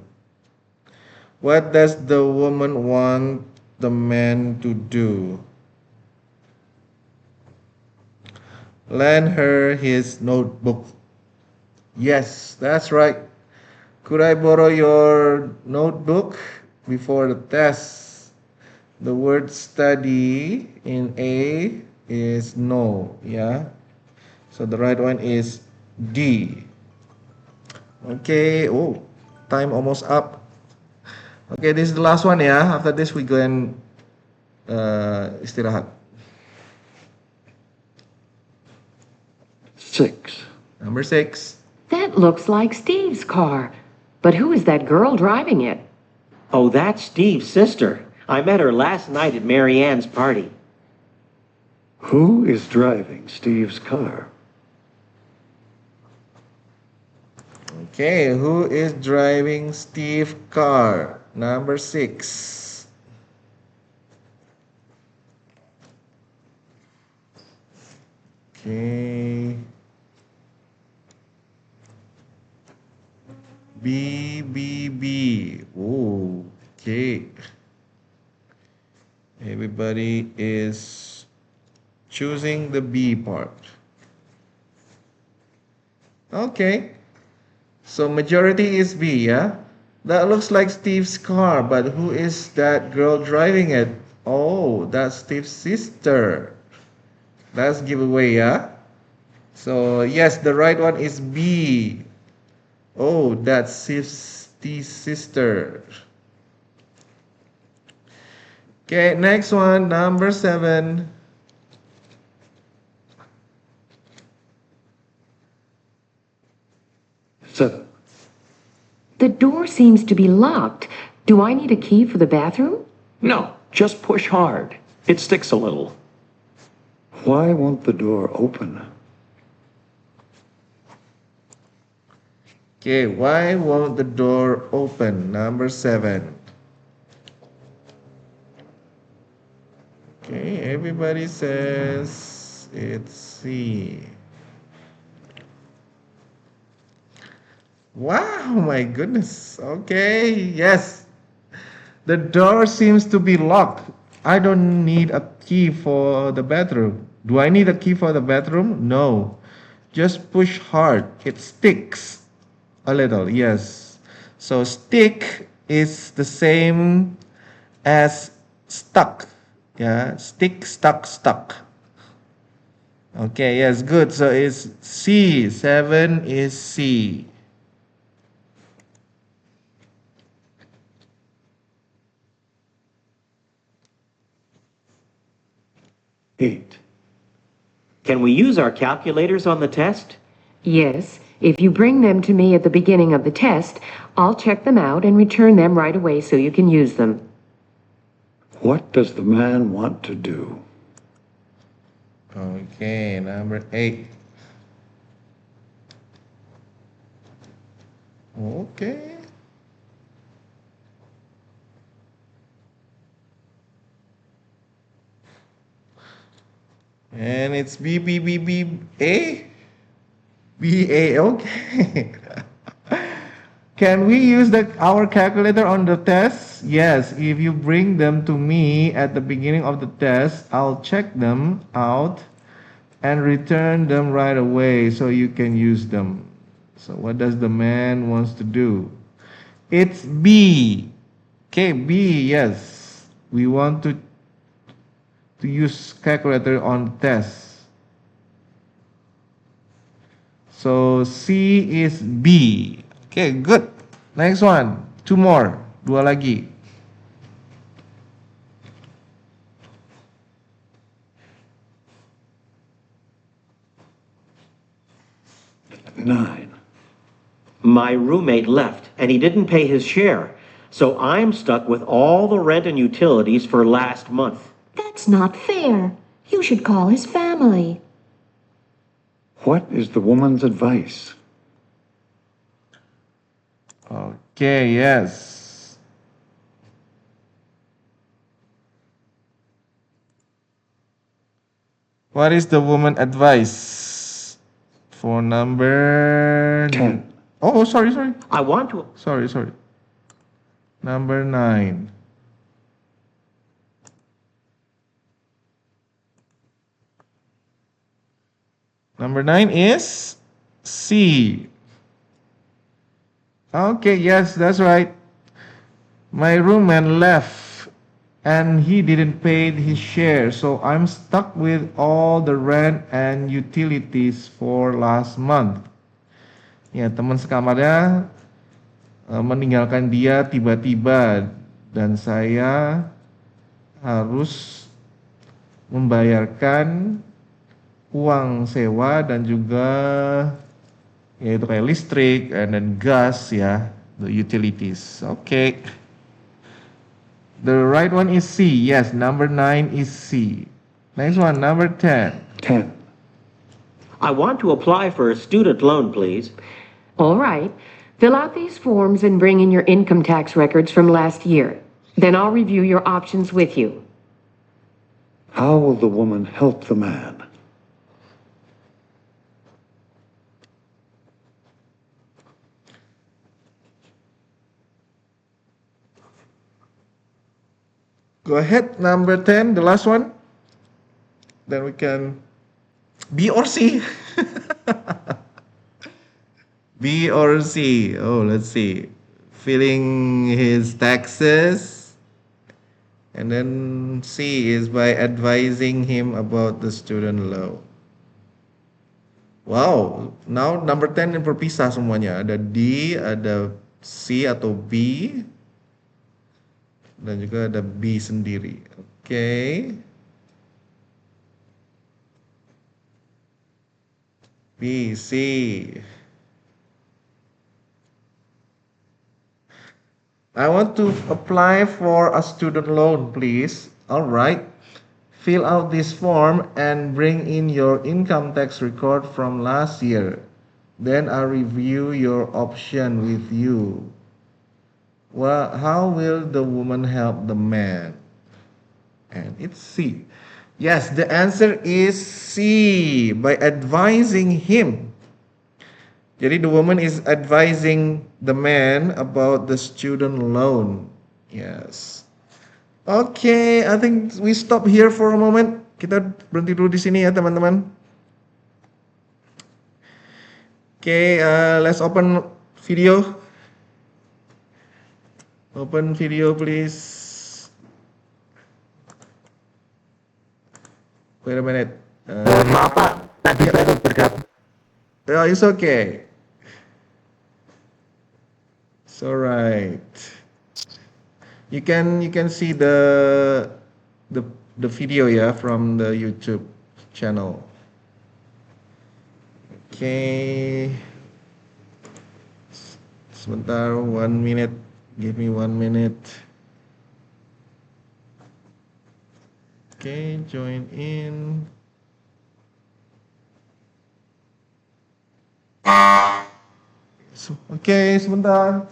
What does the woman want the man to do? Lend her his notebook. Yes, that's right. Could I borrow your notebook before the test? The word study in A is no, yeah? So the right one is D. Okay, oh, time almost up. Okay, this is the last one, yeah? After this, we go and istirahat. 6. Number 6. That looks like Steve's car. But who is that girl driving it? Oh, that's Steve's sister. I met her last night at Mary Ann's party. Who is driving Steve's car? Okay, who is driving Steve's car? Number 6. Okay. B. Oh, okay. Everybody is choosing the B part. Okay. So majority is B, yeah? That looks like Steve's car, but who is that girl driving it? Oh, that's Steve's sister. That's giveaway, yeah? So yes, the right one is B. Oh, that's Steve's sister. Okay, next one, number 7. The door seems to be locked. Do I need a key for the bathroom? No, just push hard. It sticks a little. Why won't the door open? Okay, why won't the door open? Number 7. Okay, everybody says it's C. Wow, my goodness. Okay, yes. The door seems to be locked. I don't need a key for the bathroom. Do I need a key for the bathroom? No. Just push hard. It sticks a little, yes. So stick is the same as stuck. Yeah, stick, stuck. Okay, yes, good. So it's C. 7 is C. Can we use our calculators on the test? Yes, If you bring them to me at the beginning of the test, I'll check them out and return them right away so you can use them. What does the man want to do? Okay, number 8. Okay. And it's B, B, B, B, A? B, A, okay. Can we use our calculator on the test? Yes, if you bring them to me at the beginning of the test, I'll check them out and return them right away so you can use them. So what does the man wants to do? It's B. Okay, B, yes. We want to use calculator on test. So C is B. Okay, good. Next one. 2 more. 2 lagi. Nine. My roommate left, and he didn't pay his share. So I'm stuck with all the rent and utilities for last month. That's not fair. You should call his family. What is the woman's advice? Okay, yes. What is the woman advice for number 10? Oh, sorry. I want to. Sorry. Number 9. Number 9 is C. Okay, yes, that's right. My roommate left and he didn't pay his share, so I'm stuck with all the rent and utilities for last month. Ya, teman sekamarnya meninggalkan dia tiba-tiba dan saya harus membayarkan uang sewa dan juga yaitu kayak listrik and then gas ya, the utilities. Okay. The right one is C. Yes, number 9 is C. Next one, number 10. 10. I want to apply for a student loan, please. All right. Fill out these forms and bring in your income tax records from last year. Then I'll review your options with you. How will the woman help the man? Go ahead, number 10, the last one. Then we can B or C. B or C. Oh, let's see. Filling his taxes. And then C is by advising him about the student loan. Wow, now number 10 yang berpisah semuanya. Ada D, ada C atau B. Dan juga ada B sendiri. Oke. B, C. I want to apply for a student loan, please. All right. Fill out this form and bring in your income tax record from last year. Then I'll review your option with you. Well, how will the woman help the man? And it's C. Yes, the answer is C, by advising him. Jadi the woman is advising the man about the student loan. Yes. Okay, I think we stop here for a moment. Kita berhenti dulu di sini ya, teman-teman. Okay, let's open video. Open video, please. Wait a minute. Maaf Pak, tadi saya bergabung. Oh, it's okay. It's all right. You can see the video ya from the YouTube channel. Okay. Sebentar, 1 minute. Give me 1 minute. Okay, join in. Oke, sebentar.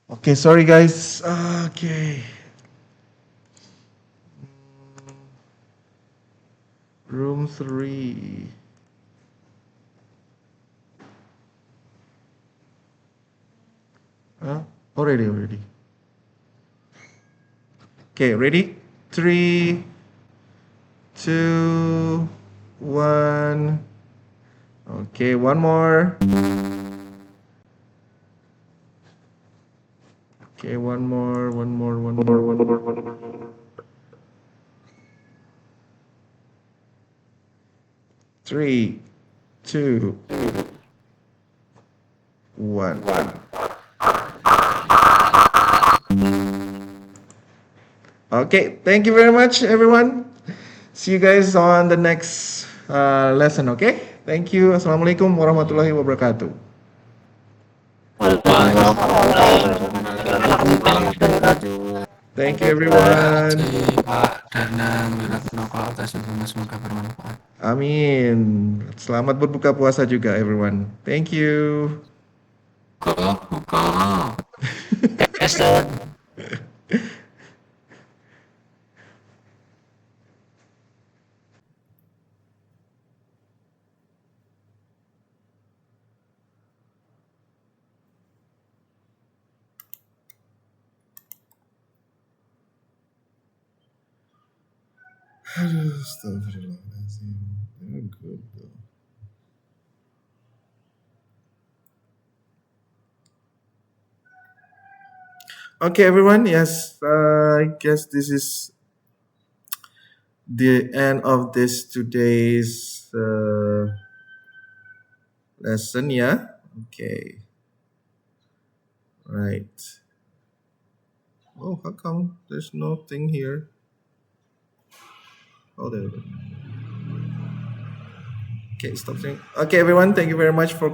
Okay, sorry guys. Okay. Room 3. Already. Okay, ready? 3, 2, 1. Okay, one more. Okay, one more. 3, 2, 1. Okay, thank you very much, everyone. See you guys on the next lesson, okay? Thank you. Assalamualaikum warahmatullahi wabarakatuh. Thank you, everyone. Pak Danang, semoga bermanfaat. Amin. Selamat berbuka puasa juga, everyone. Thank you. Buka. Astagfirullahaladzim. They're good though. Okay, everyone. Yes, I guess this is the end of this today's lesson. Yeah. Okay. Right. Oh, how come there's no thing here? Oh, there. Okay, stop saying. Okay, everyone. Thank you very much for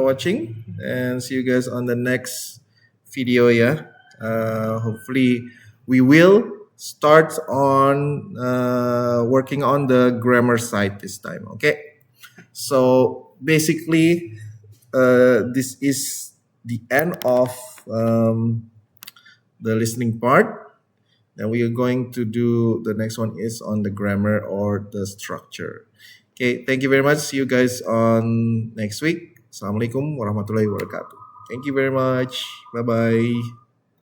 watching, and see you guys on the next video. Yeah. Hopefully, we will start on working on the grammar side this time. Okay. So basically, this is the end of the listening part. Then we are going to do the next one is on the grammar or the structure. Okay, thank you very much. See you guys on next week. Assalamualaikum warahmatullahi wabarakatuh. Thank you very much. Bye-bye.